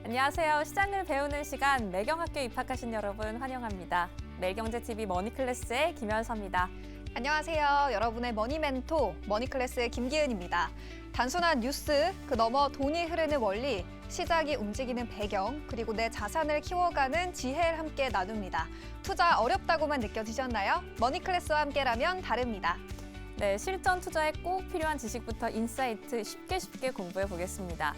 안녕하세요. 시장을 배우는 시간 매경학교에 입학하신 여러분 환영합니다. 매일경제TV 머니클래스의 김현서입니다. 안녕하세요. 여러분의 머니멘토 머니클래스의 김기은입니다. 단순한 뉴스, 그 너머 돈이 흐르는 원리, 시장이 움직이는 배경, 그리고 내 자산을 키워가는 지혜를 함께 나눕니다. 투자 어렵다고만 느껴지셨나요? 머니클래스와 함께라면 다릅니다. 네, 실전 투자에 꼭 필요한 지식부터 인사이트 쉽게 공부해 보겠습니다.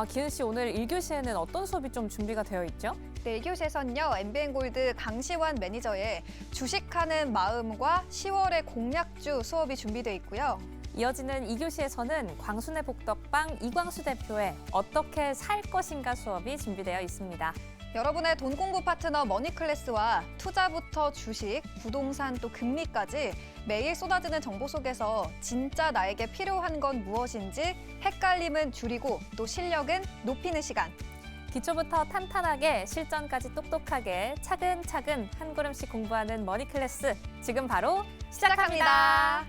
기은 씨, 오늘 1교시에는 어떤 수업이 좀 준비가 되어 있죠? 네, 1교시에서는요. MBN골드 강시환 매니저의 주식하는 마음과 10월의 공략주 수업이 준비되어 있고요. 이어지는 2교시에서는 광순의 복덕방 이광수 대표의 어떻게 살 것인가 수업이 준비되어 있습니다. 여러분의 돈 공부 파트너 머니클래스와 투자부터 주식, 부동산 또 금리까지 매일 쏟아지는 정보 속에서 진짜 나에게 필요한 건 무엇인지 헷갈림은 줄이고 또 실력은 높이는 시간. 기초부터 탄탄하게 실전까지 똑똑하게 차근차근 한 걸음씩 공부하는 머니클래스 지금 바로 시작합니다.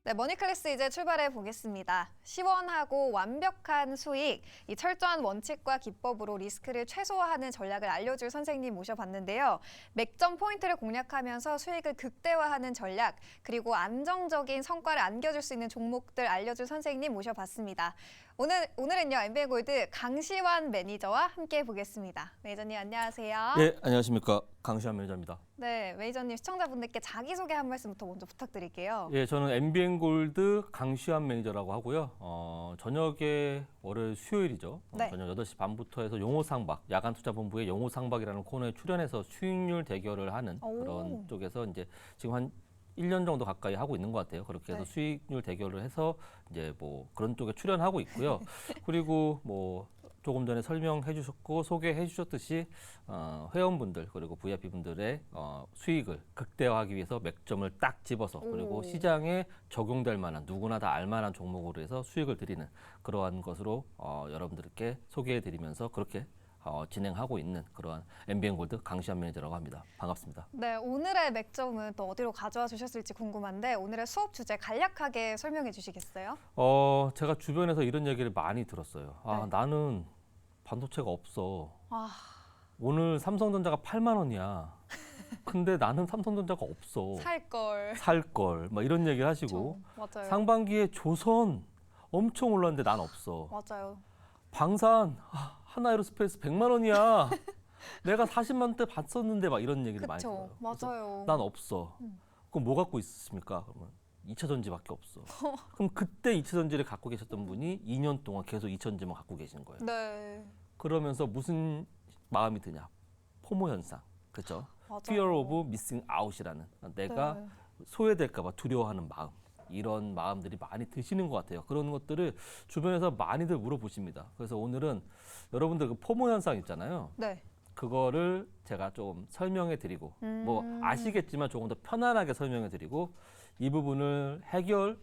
네, 머니클래스 이제 출발해 보겠습니다. 시원하고 완벽한 수익, 이 철저한 원칙과 기법으로 리스크를 최소화하는 전략을 알려줄 선생님 모셔봤는데요. 맥점 포인트를 공략하면서 수익을 극대화하는 전략, 그리고 안정적인 성과를 안겨줄 수 있는 종목들 알려줄 선생님 모셔봤습니다. 오늘은요, MBN골드 강시환 매니저와 함께 보겠습니다. 매니저님 안녕하세요. 네, 안녕하십니까. 강시환 매니저입니다. 네, 매니저님 시청자분들께 자기소개 한 말씀부터 먼저 부탁드릴게요. 예, 저는 MBN골드 강시환 매니저라고 하고요. 저녁에 월요일 수요일이죠. 네. 저녁 8시 반부터 해서 용호상박, 야간투자본부의 용호상박이라는 코너에 출연해서 수익률 대결을 하는 그런 쪽에서 이제 지금 한 1년 정도 가까이 하고 있는 것 같아요. 그렇게 해서 네. 수익률 대결을 해서 이제 뭐 그런 쪽에 출연하고 있고요. 그리고 뭐 조금 전에 설명해 주셨고 소개해 주셨듯이 회원분들 그리고 VIP분들의 수익을 극대화하기 위해서 맥점을 딱 집어서 그리고 시장에 적용될 만한 누구나 다 알만한 종목으로 해서 수익을 드리는 그러한 것으로 여러분들께 소개해 드리면서 그렇게 진행하고 있는 그러한 MBN골드 강시환 매니저라고 합니다. 반갑습니다. 네, 오늘의 맥점은 또 어디로 가져와 주셨을지 궁금한데 오늘의 수업 주제 간략하게 설명해 주시겠어요? 제가 주변에서 이런 얘기를 많이 들었어요. 네. 나는 반도체가 없어. 아, 오늘 삼성전자가 8만 원이야. 근데 나는 삼성전자가 없어. 살 걸. 살 걸. 막 이런 얘기를 하시고 맞아요. 상반기에 조선 엄청 올랐는데 난 없어. 맞아요. 방산 하나에로스페이스 100만 원이야. 내가 40만 대 받았는데 막 이런 얘기를 많이 그쵸, 들어요. 그래서 맞아요. 난 없어. 그럼 뭐 갖고 있으십니까? 그러면 2차 전지밖에 없어. 그럼 그때 2차 전지를 갖고 계셨던 분이 2년 동안 계속 2차 전지만 갖고 계시는 거예요. 네, 그러면서 무슨 마음이 드냐? 포모 현상. 그렇죠? 맞아요. Fear of missing out이라는 내가 네. 소외될까 봐 두려워하는 마음. 이런 마음들이 많이 드시는 것 같아요. 그런 것들을 주변에서 많이들 물어보십니다. 그래서 오늘은 여러분들 그 포모 현상 있잖아요. 네. 그거를 제가 좀 설명해 드리고 뭐 아시겠지만 조금 더 편안하게 설명해 드리고 이 부분을 할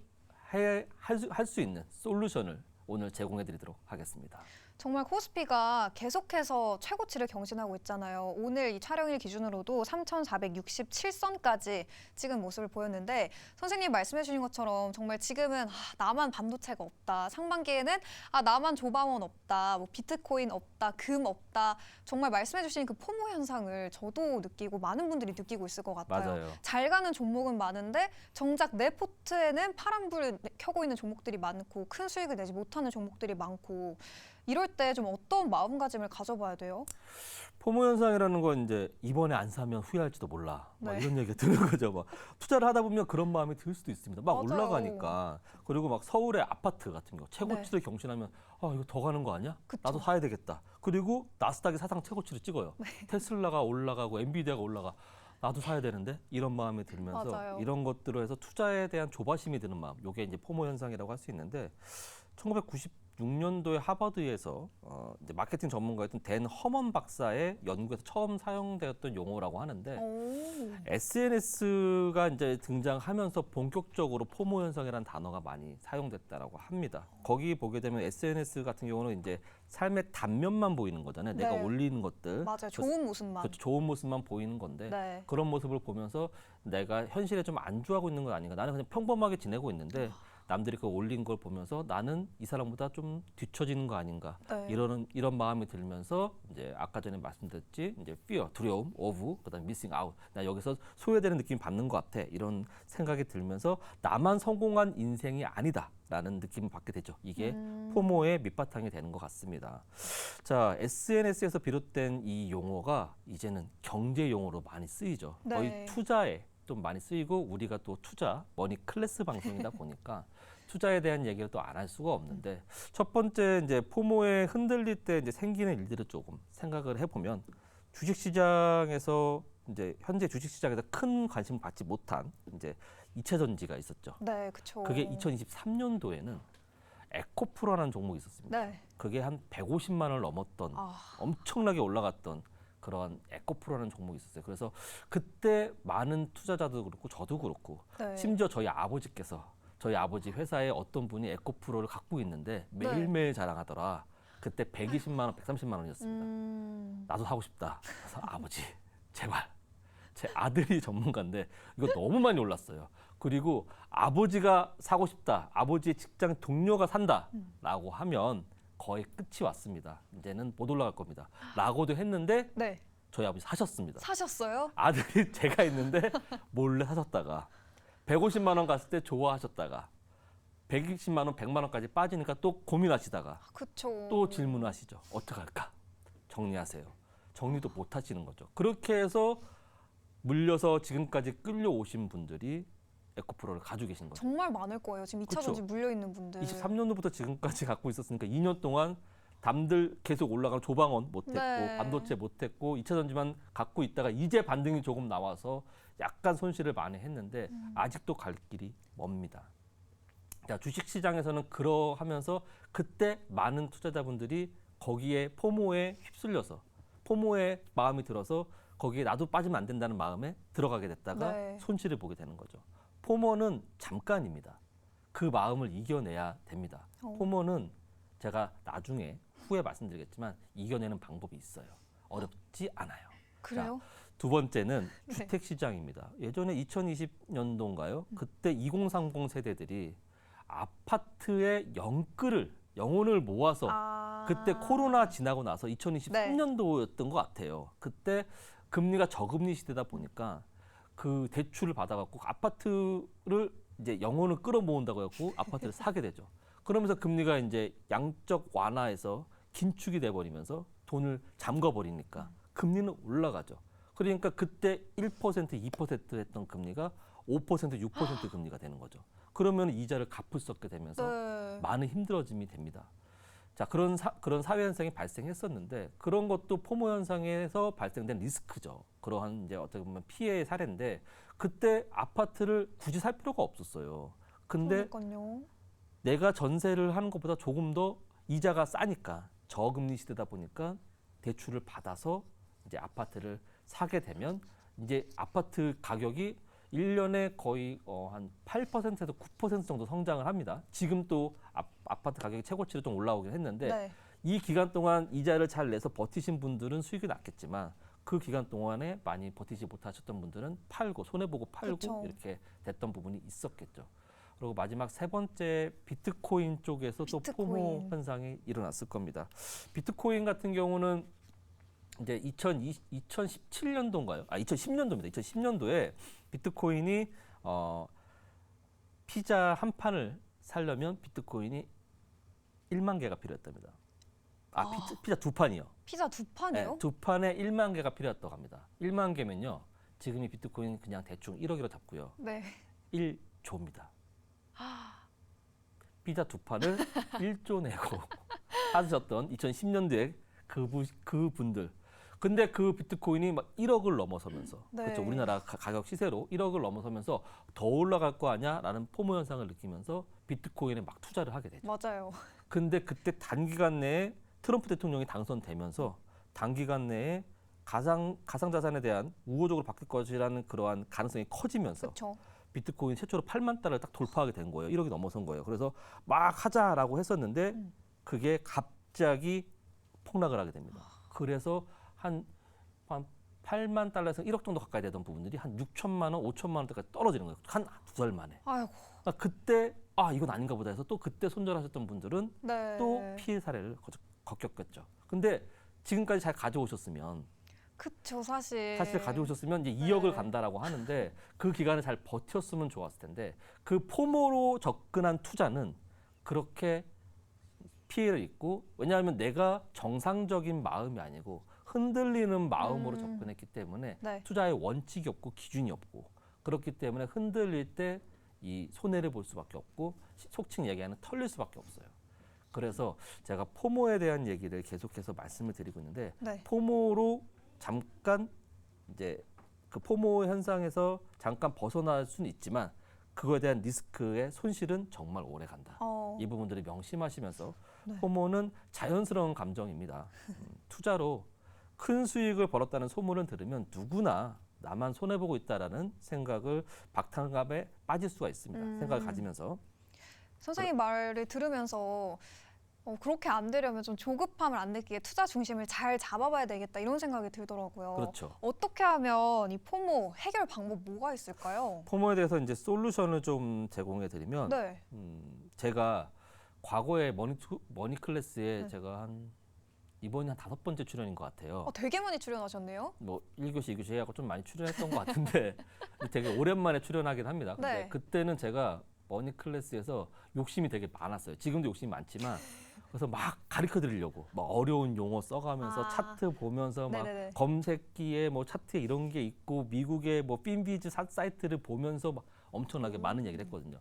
수 있는 솔루션을 오늘 제공해 드리도록 하겠습니다. 정말 코스피가 계속해서 최고치를 경신하고 있잖아요. 오늘 이 촬영일 기준으로도 3,467선까지 찍은 모습을 보였는데 선생님 말씀해 주신 것처럼 정말 지금은 나만 반도체가 없다. 상반기에는 나만 조방원 없다. 뭐 비트코인 없다. 금 없다. 정말 말씀해 주신 그 포모 현상을 저도 느끼고 많은 분들이 느끼고 있을 것 같아요. 맞아요. 잘 가는 종목은 많은데 정작 내 포트에는 파란불을 켜고 있는 종목들이 많고 큰 수익을 내지 못하는 종목들이 많고 이럴 때 좀 어떤 마음가짐을 가져봐야 돼요? 포모 현상이라는 건 이제 이번에 안 사면 후회할지도 몰라. 막 네. 이런 얘기가 드는 거죠. 막 투자를 하다 보면 그런 마음이 들 수도 있습니다. 막 맞아요. 올라가니까. 그리고 막 서울의 아파트 같은 거 최고치를 경신하면 이거 더 가는 거 아니야? 그쵸. 나도 사야 되겠다. 그리고 나스닥이 사상 최고치를 찍어요. 테슬라가 올라가고 엔비디아가 올라가. 나도 사야 되는데 이런 마음이 들면서 맞아요. 이런 것들로 해서 투자에 대한 조바심이 드는 마음. 이게 이제 포모 현상이라고 할 수 있는데 1996 2016년도에 하버드에서 이제 마케팅 전문가였던 댄 허먼 박사의 연구에서 처음 사용되었던 용어라고 하는데 오. SNS가 이제 등장하면서 본격적으로 포모 현상이라는 단어가 많이 사용됐다라고 합니다. 거기 보게 되면 SNS 같은 경우는 이제 삶의 단면만 보이는 거잖아요. 내가 네. 올리는 것들. 맞아요. 좋은 모습만. 그렇죠. 좋은 모습만 보이는 건데 네. 그런 모습을 보면서 내가 현실에 좀 안주하고 있는 건 아닌가. 나는 그냥 평범하게 지내고 있는데 남들이 그 올린 걸 보면서 나는 이 사람보다 좀 뒤처지는 거 아닌가. 네. 이런 마음이 들면서 이제 아까 전에 말씀드렸지 이제 fear, 두려움, of, 그다음 missing out. 나 여기서 소외되는 느낌 받는 것 같아. 이런 생각이 들면서 나만 성공한 인생이 아니다라는 느낌을 받게 되죠. 이게 포모의 밑바탕이 되는 것 같습니다. 자, SNS에서 비롯된 이 용어가 이제는 경제 용어로 많이 쓰이죠. 네. 거의 투자에 좀 많이 쓰이고 우리가 또 투자, 머니 클래스 방송이다 보니까 투자에 대한 얘기를 또 안 할 수가 없는데 첫 번째 이제 포모에 흔들릴 때 이제 생기는 일들을 조금 생각을 해보면 주식시장에서 이제 현재 주식시장에서 큰 관심을 받지 못한 이제 이체전지가 있었죠. 네, 그렇죠. 그게 2023년도에는 에코프로라는 종목이 있었습니다. 네. 그게 한 150만 원을 넘었던 아, 엄청나게 올라갔던 그런 에코프로라는 종목이 있었어요. 그래서 그때 많은 투자자도 그렇고 저도 그렇고 네. 심지어 저희 아버지 회사에 어떤 분이 에코프로를 갖고 있는데 매일매일 자랑하더라. 그때 120만 원, 130만 원이었습니다. 나도 사고 싶다. 그래서 아버지 제발 제 아들이 전문가인데 이거 너무 많이 올랐어요. 그리고 아버지가 사고 싶다. 아버지의 직장 동료가 산다라고 하면 거의 끝이 왔습니다. 이제는 못 올라갈 겁니다. 라고도 했는데 네. 저희 아버지 사셨습니다. 사셨어요? 아들이 제가 있는데 몰래 사셨다가 150만 원 갔을 때 좋아하셨다가 120만 원, 100만 원까지 빠지니까 또 고민하시다가 그렇죠. 또 질문하시죠. 어떡할까? 정리하세요. 정리도 못 하시는 거죠. 그렇게 해서 물려서 지금까지 끌려오신 분들이 에코프로를 가지고 계신 거죠. 정말 많을 거예요. 지금 2차 전지 물려 있는 분들. 23년도부터 지금까지 갖고 있었으니까 2년 동안 남들 계속 올라가는 조방원 못했고 네. 반도체 못했고 2차 전지만 갖고 있다가 이제 반등이 조금 나와서 약간 손실을 많이 했는데 아직도 갈 길이 멉니다. 자, 주식시장에서는 그러하면서 그때 많은 투자자분들이 거기에 포모에 휩쓸려서 포모에 마음이 들어서 거기에 나도 빠지면 안 된다는 마음에 들어가게 됐다가 네. 손실을 보게 되는 거죠. 포모는 잠깐입니다. 그 마음을 이겨내야 됩니다. 포모는 제가 나중에 후에 말씀드리겠지만 이겨내는 방법이 있어요. 어렵지 않아요. 그래요? 두 번째는 네. 주택 시장입니다. 예전에 2020년도인가요? 그때 2030 세대들이 아파트의 영혼을 모아서 그때 코로나 지나고 나서 2023년도였던 것 같아요. 그때 금리가 저금리 시대다 보니까 그 대출을 받아갖고 아파트를 이제 영혼을 끌어모은다고 해갖고 아파트를 사게 되죠. 그러면서 금리가 이제 양적 완화해서 긴축이 돼버리면서 돈을 잠궈버리니까 금리는 올라가죠. 그러니까 그때 1%, 2% 했던 금리가 5%, 6% 금리가 되는 거죠. 그러면 이자를 갚을 수 없게 되면서 네. 많은 힘들어짐이 됩니다. 자, 그런 사회 현상이 발생했었는데 그런 것도 포모 현상에서 발생된 리스크죠. 그러한 이제 어떻게 보면 피해의 사례인데 그때 아파트를 굳이 살 필요가 없었어요. 근데 그러니까요. 내가 전세를 하는 것보다 조금 더 이자가 싸니까 저금리 시대다 보니까 대출을 받아서 이제 아파트를 사게 되면 이제 아파트 가격이 1년에 거의 한 8%에서 9% 정도 성장을 합니다. 지금 또 아파트 가격이 최고치로 좀 올라오긴 했는데 네. 이 기간 동안 이자를 잘 내서 버티신 분들은 수익이 났겠지만 그 기간 동안에 많이 버티지 못하셨던 분들은 팔고 손해보고 팔고 그쵸. 이렇게 됐던 부분이 있었겠죠. 그리고 마지막 세 번째 비트코인 쪽에서 또 포모 비트코인. 현상이 일어났을 겁니다. 비트코인 같은 경우는 이제 2017년도인가요? 2010년도입니다. 2010년도에 비트코인이 피자 한 판을 사려면 비트코인이 1만 개가 필요했답니다. 피자 두 판이요. 피자 두 판이요? 네, 두 판에 1만 개가 필요했다고 합니다. 1만 개면요. 지금이 비트코인 그냥 대충 1억이라 잡고요. 네. 1조입니다. 피자 두 판을 1조 내고 하셨던 2010년도에 그분들. 근데 그 비트코인이 막 1억을 넘어서면서 네. 그렇죠. 우리나라 가격 시세로 1억을 넘어서면서 더 올라갈 거 아니야라는 포모 현상을 느끼면서 비트코인에 막 투자를 하게 되죠. 맞아요. 근데 그때 단기간 내에 트럼프 대통령이 당선되면서 단기간 내에 가상자산에 대한 우호적으로 바뀔 것이라는 그러한 가능성이 커지면서 그렇죠. 비트코인 최초로 8만 달러를 딱 돌파하게 된 거예요. 1억이 넘어선 거예요. 그래서 막 하자라고 했었는데 그게 갑자기 폭락을 하게 됩니다. 그래서 한 8만 달러에서 1억 정도 가까이 되던 부분들이 한 6천만 원, 5천만 원대까지 떨어지는 거예요. 한 두 달 만에. 아이고. 그러니까 그때 이건 아닌가 보다 해서 또 그때 손절하셨던 분들은 네. 또 피해 사례를 겪었겠죠. 근데 지금까지 잘 가져오셨으면 그쵸, 사실. 가져오셨으면 이제 네. 2억을 간다라고 하는데 그 기간을 잘 버텼으면 좋았을 텐데 그 포모로 접근한 투자는 그렇게 피해를 입고 왜냐하면 내가 정상적인 마음이 아니고 흔들리는 마음으로 접근했기 때문에 네. 투자의 원칙이 없고 기준이 없고 그렇기 때문에 흔들릴 때 이 손해를 볼 수밖에 없고 속칭 얘기하는 털릴 수밖에 없어요. 그래서 제가 포모에 대한 얘기를 계속해서 말씀을 드리고 있는데 네. 포모로 잠깐 이제 그 포모 현상에서 잠깐 벗어날 수는 있지만 그거에 대한 리스크의 손실은 정말 오래 간다. 이 부분들을 명심하시면서 네. 포모는 자연스러운 감정입니다. 투자로 큰 수익을 벌었다는 소문을 들으면 누구나 나만 손해보고 있다라는 생각을 박탈감에 빠질 수가 있습니다. 생각을 가지면서. 선생님 말을 들으면서 그렇게 안 되려면 좀 조급함을 안 느끼게 투자 중심을 잘 잡아봐야 되겠다 이런 생각이 들더라고요. 그렇죠. 어떻게 하면 이 포모 해결 방법 뭐가 있을까요? 포모에 대해서 이제 솔루션을 좀 제공해 드리면 네. 제가 과거에 머니 클래스에 네. 제가 이번이 한 5번째 출연인 것 같아요. 되게 많이 출연하셨네요. 뭐 1교시, 2교시 해갖고 좀 많이 출연했던 것 같은데 되게 오랜만에 출연하긴 합니다. 근데 네. 그때는 제가 머니 클래스에서 욕심이 되게 많았어요. 지금도 욕심이 많지만 그래서 막 가르쳐 드리려고 막 어려운 용어 써가면서 차트 보면서 막 네네네. 검색기에 뭐 차트에 이런 게 있고 미국의 뭐 핀비즈 사이트를 보면서 막 엄청나게 많은 얘기를 했거든요.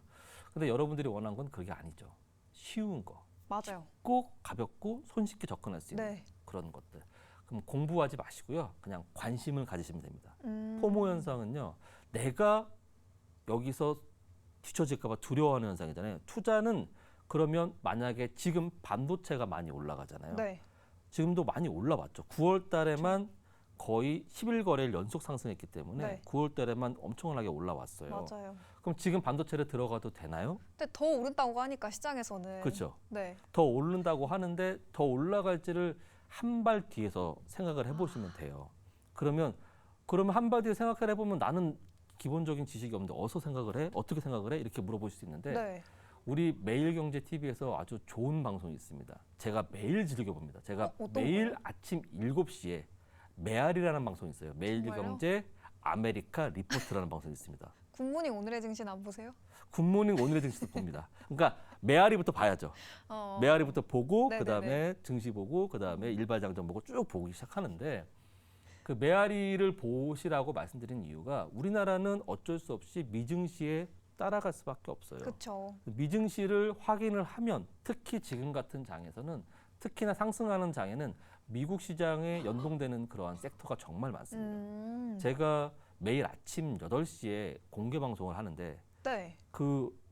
근데 여러분들이 원한 건 그게 아니죠. 쉬운 거. 맞아요. 꼭 가볍고 손쉽게 접근할 수 있는 네. 그런 것들. 그럼 공부하지 마시고요. 그냥 관심을 가지시면 됩니다. 포모 현상은요. 내가 여기서 뒤처질까 봐 두려워하는 현상이잖아요. 투자는 그러면 만약에 지금 반도체가 많이 올라가잖아요. 네. 지금도 많이 올라왔죠. 9월 달에만 거의 10일 연속 상승했기 때문에 네. 9월 달에만 엄청나게 올라왔어요. 맞아요. 그럼 지금 반도체를 들어가도 되나요? 근데 더 오른다고 하니까 시장에서는. 그렇죠. 네. 더 오른다고 하는데 더 올라갈지를 한 발 뒤에서 생각을 해보시면 돼요. 그러면 한 발 뒤에 생각을 해보면 나는 기본적인 지식이 없는데 어디서 생각을 해? 어떻게 생각을 해? 이렇게 물어볼 수 있는데 네. 우리 매일경제TV에서 아주 좋은 방송이 있습니다. 제가 매일 즐겨봅니다. 제가 어떤 매일 거요? 아침 7시에 메아리라는 방송이 있어요. 매일경제 아메리카 리포트라는 방송이 있습니다. 굿모닝 오늘의 증신 안 보세요? 굿모닝 오늘의 증시도 봅니다. 그러니까 메아리부터 봐야죠. 메아리부터 보고 네네네. 그다음에 증시 보고 그다음에 일발장전 보고 쭉 보기 시작하는데 그 메아리를 보시라고 말씀드린 이유가 우리나라는 어쩔 수 없이 미증시에 따라갈 수밖에 없어요. 그렇죠. 미증시를 확인을 하면 특히 지금 같은 장에서는 특히나 상승하는 장에는 미국 시장에 연동되는 그러한 섹터가 정말 많습니다. 제가 매일 아침 8시에 공개 방송을 하는데 네.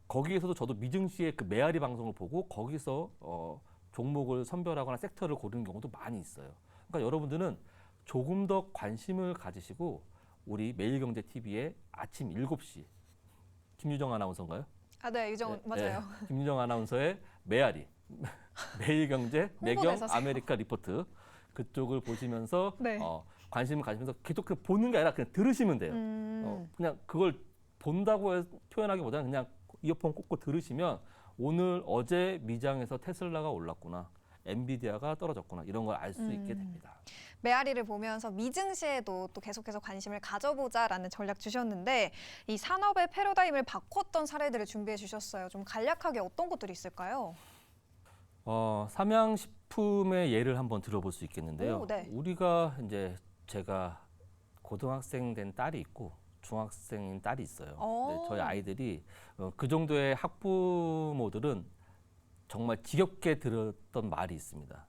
거기에서도 저도 미증시의 그 메아리 방송을 보고 거기서 종목을 선별하거나 섹터를 고르는 경우도 많이 있어요. 그러니까 여러분들은 조금 더 관심을 가지시고 우리 매일경제TV의 아침 7시 김유정 아나운서인가요? 네, 유정 맞아요. 김유정 아나운서의 메아리 매일경제 매경 홍보대사세요. 아메리카 리포트 그쪽을 보시면서 네. 관심을 가지면서 계속 그 보는 게 아니라 그냥 들으시면 돼요. 그냥 그걸 본다고 표현하기보다는 그냥 이어폰 꽂고 들으시면 오늘 어제 미장에서 테슬라가 올랐구나. 엔비디아가 떨어졌구나. 이런 걸 알 수 있게 됩니다. 메아리를 보면서 미증시에도 또 계속해서 관심을 가져보자라는 전략 주셨는데 이 산업의 패러다임을 바꿨던 사례들을 준비해 주셨어요. 좀 간략하게 어떤 것들이 있을까요? 삼양식품의 예를 한번 들어볼 수 있겠는데요. 오, 네. 우리가 이제 제가 고등학생 된 딸이 있고 중학생인 딸이 있어요. 근데 저희 아이들이 그 정도의 학부모들은 정말 지겹게 들었던 말이 있습니다.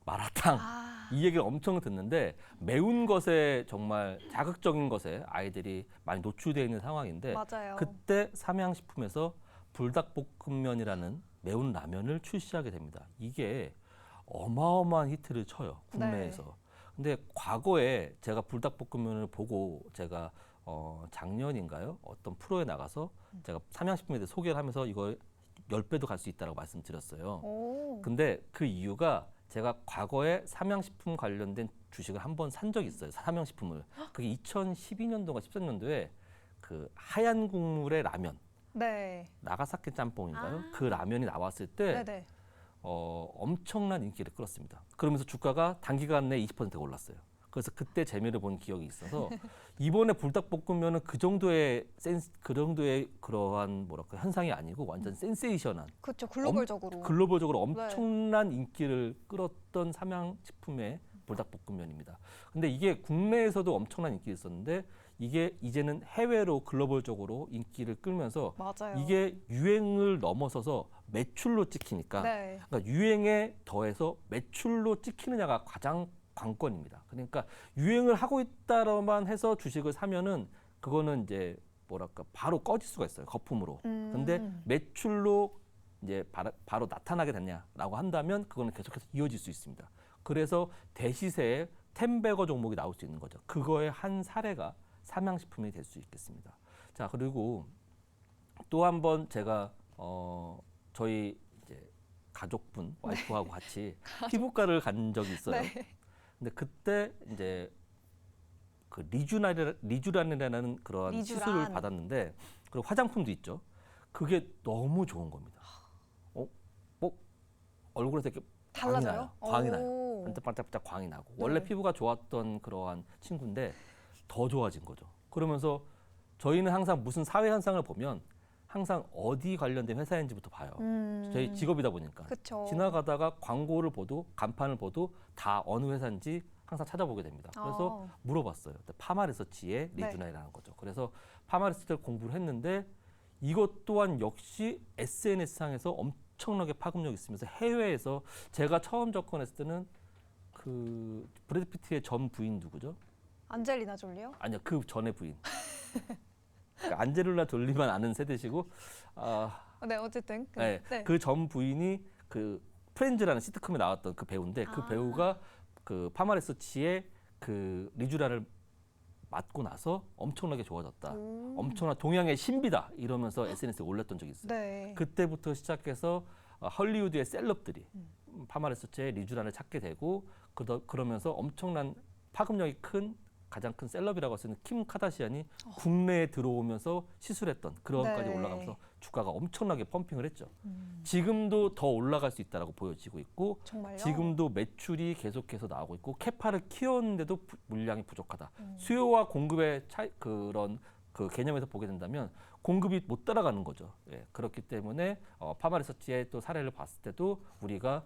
마라탕. 이 얘기를 엄청 듣는데 매운 것에 정말 자극적인 것에 아이들이 많이 노출되어 있는 상황인데 맞아요. 그때 삼양식품에서 불닭볶음면이라는 매운 라면을 출시하게 됩니다. 이게 어마어마한 히트를 쳐요, 국내에서. 네. 근데 과거에 제가 불닭볶음면을 보고 제가 작년인가요? 어떤 프로에 나가서 제가 삼양식품에 대해 소개를 하면서 이거 10배도 갈 수 있다고 말씀드렸어요. 오. 근데 그 이유가 제가 과거에 삼양식품 관련된 주식을 한 번 산 적이 있어요. 삼양식품을. 그게 2012년도인가 13년도에 그 하얀 국물의 라면, 네. 나가사키 짬뽕인가요? 아. 그 라면이 나왔을 때 네네. 엄청난 인기를 끌었습니다. 그러면서 주가가 단기간 내에 20%가 올랐어요. 그래서 그때 재미를 본 기억이 있어서 이번에 불닭볶음면은 그 정도의 그러한 뭐랄까 현상이 아니고 완전 센세이션한 그렇죠. 글로벌적으로. 글로벌적으로 엄청난 인기를 끌었던 삼양식품의 불닭볶음면입니다. 근데 이게 국내에서도 엄청난 인기가 있었는데 이게 이제는 해외로 글로벌적으로 인기를 끌면서 맞아요. 이게 유행을 넘어서서 매출로 찍히니까 네. 그러니까 유행에 더해서 매출로 찍히느냐가 가장 관건입니다. 그러니까 유행을 하고 있다로만 해서 주식을 사면은 그거는 이제 뭐랄까 바로 꺼질 수가 있어요. 거품으로. 근데 매출로 이제 바로 나타나게 됐냐라고 한다면 그거는 계속해서 이어질 수 있습니다. 그래서 대시세에 텐베거 종목이 나올 수 있는 거죠. 그거의 한 사례가 삼양식품이 될 수 있겠습니다. 자, 그리고 또 한 번 제가 저희 이제 가족분 와이프하고 같이 피부과를 간 적이 있어요. 네. 근데 그때 이제 그 리쥬란이라는 그런 리쥬란. 시술을 받았는데 그리고 화장품도 있죠. 그게 너무 좋은 겁니다. 뭐 얼굴에서 이렇게 광이 달라져요? 나요. 광이 나요. 오. 반짝반짝 광이 나고 네. 원래 피부가 좋았던 그러한 친구인데 더 좋아진 거죠. 그러면서 저희는 항상 무슨 사회 현상을 보면 항상 어디 관련된 회사인지부터 봐요. 저희 직업이다 보니까 그쵸. 지나가다가 광고를 보도 간판을 보도 다 어느 회사인지 항상 찾아보게 됩니다. 그래서 물어봤어요. 파마리서치의 네. 리쥬나이라는 거죠. 그래서 파마리서치를 공부를 했는데 이것 또한 역시 SNS상에서 엄청나게 파급력이 있으면서 해외에서 제가 처음 접근했을 때는 그 브래드 피트의 전 부인 누구죠? 안젤리나 졸리요? 아니요, 그 전의 부인. 그러니까 안젤리나 졸리만 아는 세대시고, 네, 어쨌든. 네, 네. 그 전 부인이 그 프렌즈라는 시트콤에 나왔던 그 배우인데 그 배우가 그 파마리서치의 그 리쥬라를 맞고 나서 엄청나게 좋아졌다. 엄청난 동양의 신비다 이러면서 SNS에 올렸던 적이 있어요. 네. 그때부터 시작해서 헐리우드의 셀럽들이 파마리서치의 리쥬란을 찾게 되고 그러면서 엄청난 파급력이 큰 가장 큰 셀럽이라고 할 수 있는 킴 카다시안이 국내에 들어오면서 시술했던 그런까지 네. 올라가면서 주가가 엄청나게 펌핑을 했죠. 지금도 더 올라갈 수 있다라고 보여지고 있고 정말요? 지금도 매출이 계속해서 나오고 있고 캐파를 키웠는데도 물량이 부족하다. 수요와 공급의 차이 그런 그 개념에서 보게 된다면 공급이 못 따라가는 거죠. 예, 그렇기 때문에 파마리서치의 또 사례를 봤을 때도 우리가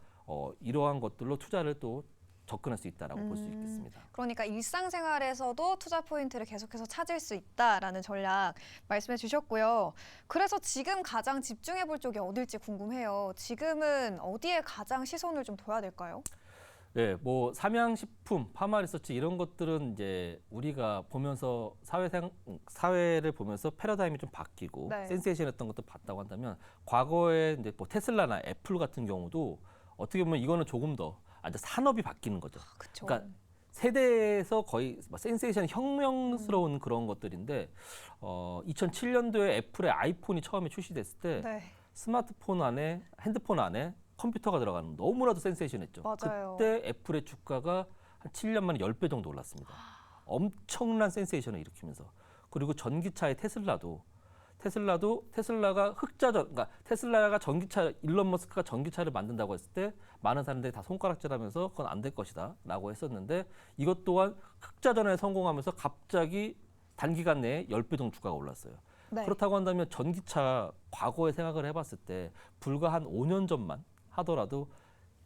이러한 것들로 투자를 또 접근할 수 있다라고 볼 수 있겠습니다. 그러니까 일상생활에서도 투자 포인트를 계속해서 찾을 수 있다라는 전략 말씀해 주셨고요. 그래서 지금 가장 집중해 볼 쪽이 어딜지 궁금해요. 지금은 어디에 가장 시선을 좀 둬야 될까요? 네, 뭐 삼양식품, 파마리서치 이런 것들은 이제 우리가 보면서 사회를 보면서 패러다임이 좀 바뀌고 네. 센세이션했던 것도 봤다고 한다면 과거에 이제 뭐 테슬라나 애플 같은 경우도 어떻게 보면 이거는 조금 더 산업이 바뀌는 거죠. 그렇죠. 그러니까 세대에서 거의 센세이션 혁명스러운 그런 것들인데 2007년도에 애플의 아이폰이 처음에 출시됐을 때 네. 스마트폰 안에 핸드폰 안에 컴퓨터가 들어가는 너무나도 센세이션했죠. 맞아요. 그때 애플의 주가가 한 7년 만에 10배 정도 올랐습니다. 엄청난 센세이션을 일으키면서 그리고 전기차의 테슬라가 그러니까 테슬라가 전기차 일론 머스크가 전기차를 만든다고 했을 때 많은 사람들이 다 손가락질하면서 그건 안 될 것이다라고 했었는데 이것 또한 흑자전에 성공하면서 갑자기 단기간 내에 10배 정도 주가가 올랐어요. 네. 그렇다고 한다면 전기차 과거에 생각을 해봤을 때 불과 한 5년 전만 하더라도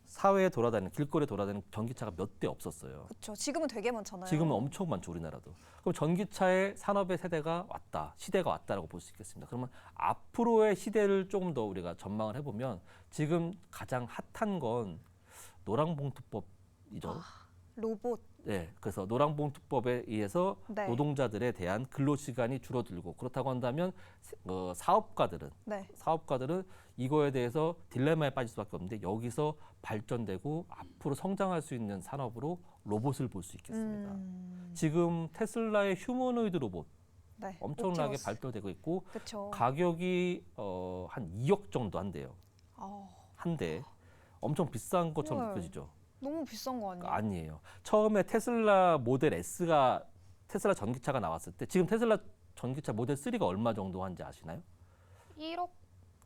사회에 돌아다니는 길거리에 돌아다니는 전기차가 몇 대 없었어요. 그렇죠. 지금은 되게 많잖아요. 지금은 엄청 많죠, 우리나라도. 그럼 전기차의 산업의 시대가 왔다라고 볼 수 있겠습니다. 그러면 앞으로의 시대를 조금 더 우리가 전망을 해보면 지금 가장 핫한 건 노랑봉투법이죠. 로봇. 네, 그래서 노란봉투법에 의해서 네. 노동자들에 대한 근로 시간이 줄어들고 그렇다고 한다면 사업가들은 네. 이거에 대해서 딜레마에 빠질 수밖에 없는데 여기서 발전되고 앞으로 성장할 수 있는 산업으로 로봇을 볼 수 있겠습니다. 지금 테슬라의 휴머노이드 로봇 네. 엄청나게 옵티머스. 발표되고 있고 그렇죠. 가격이 한 2억 정도 한대요. 한 대. 엄청 비싼 것처럼 네. 느껴지죠. 너무 비싼 거 아니에요? 아니에요. 처음에 테슬라 모델 S가 테슬라 전기차가 나왔을 때 지금 테슬라 전기차 모델 3가 얼마 정도 한지 아시나요? 1억?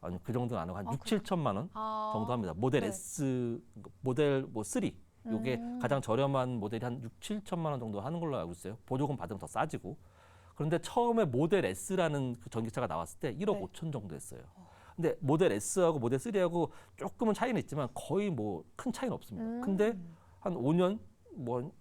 아니 그 정도는 안 하고 한 아, 6, 7천만 원 정도 합니다. 모델 네. S 모델 3 요게 가장 저렴한 모델이 한 6, 7천만 원 정도 하는 걸로 알고 있어요. 보조금 받으면 더 싸지고. 그런데 처음에 모델 S라는 그 전기차가 나왔을 때 1억 네. 5천 정도 했어요. 근데 모델 S하고 모델 3하고 조금은 차이는 있지만 거의 뭐 큰 차이는 없습니다. 근데 한 5년 뭐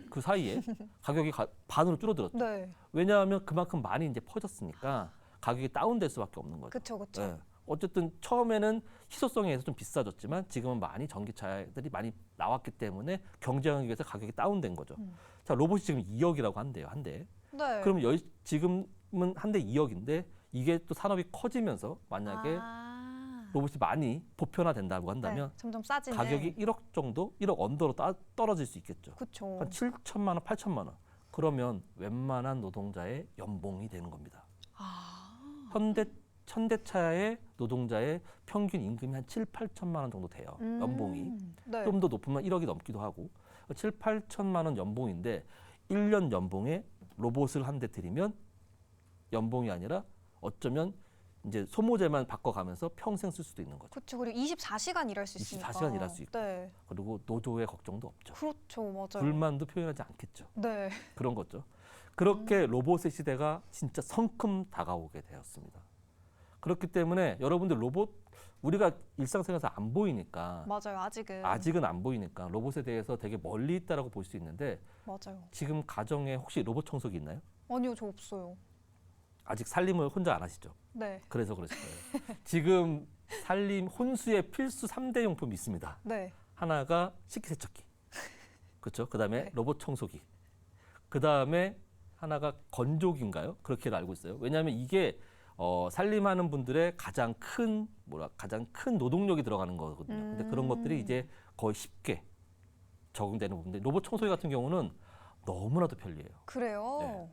그 사이에 가격이 반으로 줄어들었죠. 네. 왜냐하면 그만큼 많이 이제 퍼졌으니까 가격이 다운될 수밖에 없는 거죠. 그렇죠, 그렇죠. 예. 어쨌든 처음에는 희소성에 의해서 좀 비싸졌지만 지금은 많이 전기차들이 많이 나왔기 때문에 경쟁하기 위해서 가격이 다운된 거죠. 자, 로봇이 지금 2억이라고 한대요, 한 대. 네. 그럼 지금은 한 대 2억인데 이게 또 산업이 커지면서 만약에 로봇이 많이 보편화된다고 한다면 네. 점점 싸지는. 가격이 1억 정도, 1억 언더로 떨어질 수 있겠죠. 그렇죠. 한 7천만 원, 8천만 원. 그러면 웬만한 노동자의 연봉이 되는 겁니다. 현대차의 노동자의 평균 임금이 한 7, 8천만 원 정도 돼요. 연봉이. 네. 좀 더 높으면 1억이 넘기도 하고 7, 8천만 원 연봉인데 1년 연봉에 로봇을 한 대 들이면 연봉이 아니라 어쩌면 이제 소모제만 바꿔가면서 평생 쓸 수도 있는 거죠. 그렇죠. 그리고 24시간 일할 수 있으니까. 24시간 일할 수 있고. 네. 그리고 노조의 걱정도 없죠. 그렇죠. 맞아요. 불만도 표현하지 않겠죠. 네. 그런 거죠. 그렇게 로봇의 시대가 진짜 성큼 다가오게 되었습니다. 그렇기 때문에 여러분들 로봇 우리가 일상생활에서 안 보이니까 맞아요. 아직은. 아직은 안 보이니까 로봇에 대해서 되게 멀리 있다라고 볼 수 있는데 맞아요. 지금 가정에 혹시 로봇 청소기 있나요? 아니요, 저 없어요. 아직 살림을 혼자 안 하시죠? 네. 그래서 그러실 거예요. 지금 살림 혼수의 필수 3대 용품이 있습니다. 네. 하나가 식기세척기. 그렇죠? 그다음에 네. 로봇 청소기. 그다음에 하나가 건조기인가요? 그렇게 알고 있어요. 왜냐하면 이게 살림하는 분들의 가장 큰 노동력이 들어가는 거거든요. 근데 그런 것들이 이제 거의 쉽게 적용되는 부분인데 로봇 청소기 같은 경우는 너무나도 편리해요. 그래요? 네.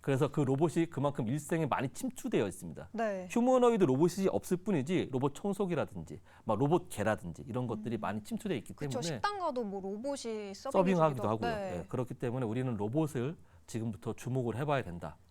그래서 그 로봇이 그만큼 일생에 많이 침투되어 있습니다. 네. 휴머노이드 로봇이 없을 뿐이지 로봇 청소기라든지 막 로봇 개라든지 이런 것들이 많이 침투되어 있기 그렇죠. 때문에 식당 가도 뭐 로봇이 서빙하기도 하고요. 네. 네, 그렇기 때문에 우리는 로봇을 지금부터 주목을 해봐야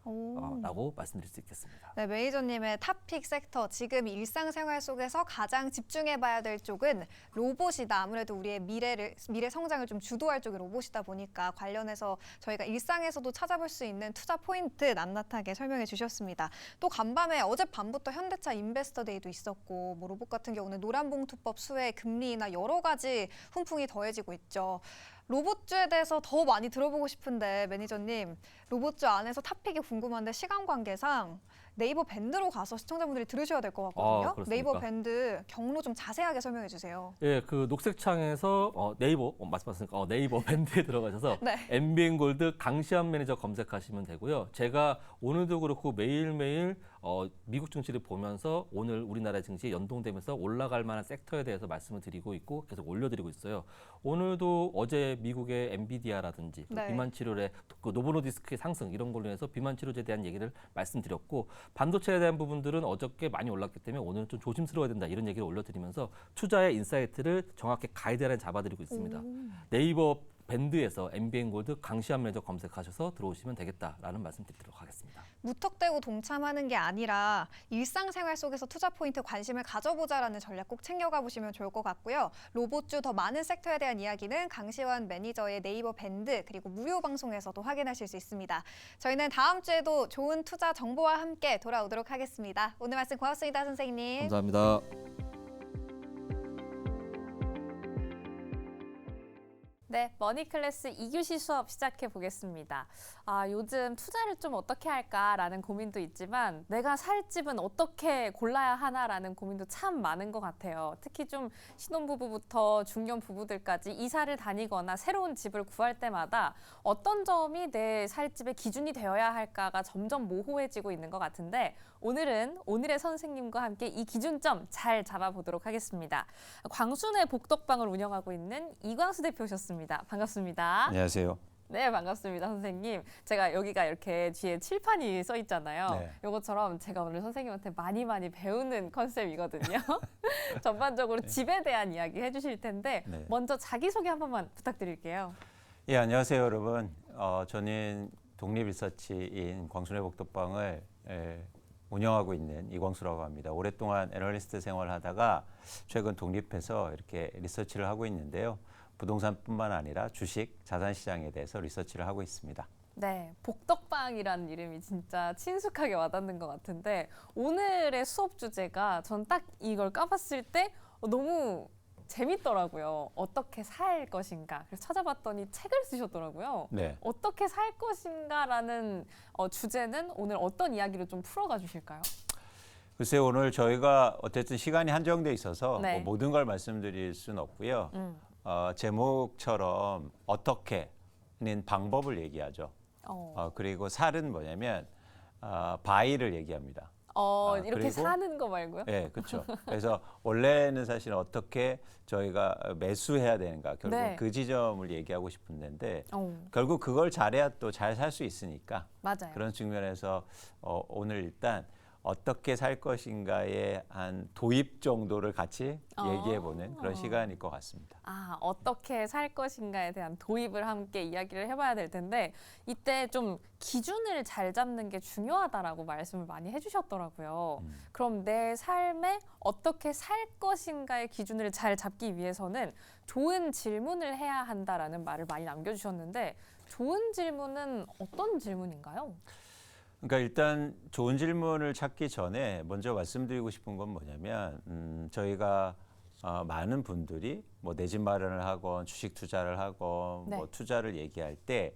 오. 된다라고 말씀드릴 수 있겠습니다. 네, 매니저님의 탑픽 섹터, 지금 일상생활 속에서 가장 집중해봐야 될 쪽은 로봇이다. 아무래도 우리의 미래 성장을 좀 주도할 쪽이 로봇이다 보니까 관련해서 저희가 일상에서도 찾아볼 수 있는 투자 포인트 낱낱하게 설명해 주셨습니다. 또 간밤에 어젯밤부터 현대차 인베스터 데이도 있었고 뭐 로봇 같은 경우는 노란봉투법 수혜, 금리나 여러 가지 훈풍이 더해지고 있죠. 로봇주에 대해서 더 많이 들어보고 싶은데 매니저님, 로봇주 안에서 탑픽이 궁금한데 시간 관계상 네이버 밴드로 가서 시청자분들이 들으셔야 될 것 같거든요. 그렇습니까? 네이버 밴드 경로 좀 자세하게 설명해 주세요. 예, 그 녹색 창에서 네이버 말씀하셨으니까 네이버 밴드에 들어가셔서 네. MBN 골드 강시환 매니저 검색하시면 되고요. 제가 오늘도 그렇고 매일매일 미국 증시를 보면서 오늘 우리나라 증시에 연동되면서 올라갈 만한 섹터에 대해서 말씀을 드리고 있고 계속 올려드리고 있어요. 오늘도 어제 미국의 엔비디아라든지 또 네. 비만 치료의 그 노보노디스크의 상승 이런 걸로 인해서 비만 치료제에 대한 얘기를 말씀드렸고 반도체에 대한 부분들은 어저께 많이 올랐기 때문에 오늘은 좀 조심스러워야 된다 이런 얘기를 올려드리면서 투자의 인사이트를 정확히 가이드라인 잡아드리고 있습니다. 네이버 밴드에서 MBN 골드 강시환 매니저 검색하셔서 들어오시면 되겠다라는 말씀 드리도록 하겠습니다. 무턱대고 동참하는 게 아니라 일상생활 속에서 투자 포인트 관심을 가져보자라는 전략 꼭 챙겨가 보시면 좋을 것 같고요. 로봇주 더 많은 섹터에 대한 이야기는 강시환 매니저의 네이버 밴드 그리고 무료 방송에서도 확인하실 수 있습니다. 저희는 다음 주에도 좋은 투자 정보와 함께 돌아오도록 하겠습니다. 오늘 말씀 고맙습니다, 선생님. 감사합니다. 네, 머니클래스 2교시 수업 시작해 보겠습니다. 요즘 투자를 좀 어떻게 할까라는 고민도 있지만 내가 살 집은 어떻게 골라야 하나라는 고민도 참 많은 것 같아요. 특히 좀 신혼부부부터 중년 부부들까지 이사를 다니거나 새로운 집을 구할 때마다 어떤 점이 내 살 집의 기준이 되어야 할까가 점점 모호해지고 있는 것 같은데 오늘은 오늘의 선생님과 함께 이 기준점 잘 잡아보도록 하겠습니다. 광순의 복덕방을 운영하고 있는 이광수 대표 오셨습니다. 반갑습니다. 안녕하세요. 네, 반갑습니다, 선생님. 제가 여기가 이렇게 뒤에 칠판이 써 있잖아요. 네. 이것처럼 제가 오늘 선생님한테 많이 배우는 컨셉이거든요. 전반적으로 집에 대한 이야기 해주실 텐데 네. 먼저 자기소개 한 번만 부탁드릴게요. 예, 안녕하세요, 여러분. 저는 독립리서치인 광순의 복덕방을 운영하고 있는 이광수라고 합니다. 오랫동안 애널리스트 생활하다가 최근 독립해서 이렇게 리서치를 하고 있는데요. 부동산뿐만 아니라 주식, 자산시장에 대해서 리서치를 하고 있습니다. 네, 복덕방이라는 이름이 진짜 친숙하게 와닿는 것 같은데 오늘의 수업 주제가 전 딱 이걸 까봤을 때 너무 재밌더라고요. 어떻게 살 것인가. 그래서 찾아봤더니 책을 쓰셨더라고요. 네. 어떻게 살 것인가라는 주제는 오늘 어떤 이야기로 좀 풀어가 주실까요? 글쎄요, 오늘 저희가 어쨌든 시간이 한정돼 있어서 네. 뭐 모든 걸 말씀드릴 수는 없고요. 제목처럼 어떻게는 방법을 얘기하죠. 그리고 살은 뭐냐면 바이를 얘기합니다. 이렇게 그리고 사는 거 말고요? 네, 그렇죠. 그래서 원래는 사실 어떻게 저희가 매수해야 되는가 결국 네. 그 지점을 얘기하고 싶은 데인데 어, 결국 그걸 잘해야 또 잘 살 수 있으니까 맞아요. 그런 측면에서 오늘 일단 어떻게 살 것인가의 한 도입 정도를 같이 얘기해보는 그런 시간일 것 같습니다. 어떻게 살 것인가에 대한 도입을 함께 이야기를 해봐야 될 텐데 이때 좀 기준을 잘 잡는 게 중요하다라고 말씀을 많이 해주셨더라고요. 그럼 내 삶에 어떻게 살 것인가의 기준을 잘 잡기 위해서는 좋은 질문을 해야 한다라는 말을 많이 남겨주셨는데 좋은 질문은 어떤 질문인가요? 그러니까 일단 좋은 질문을 찾기 전에 먼저 말씀드리고 싶은 건 뭐냐면 저희가 많은 분들이 뭐 내 집 마련을 하건 주식 투자를 하건 네. 뭐 투자를 얘기할 때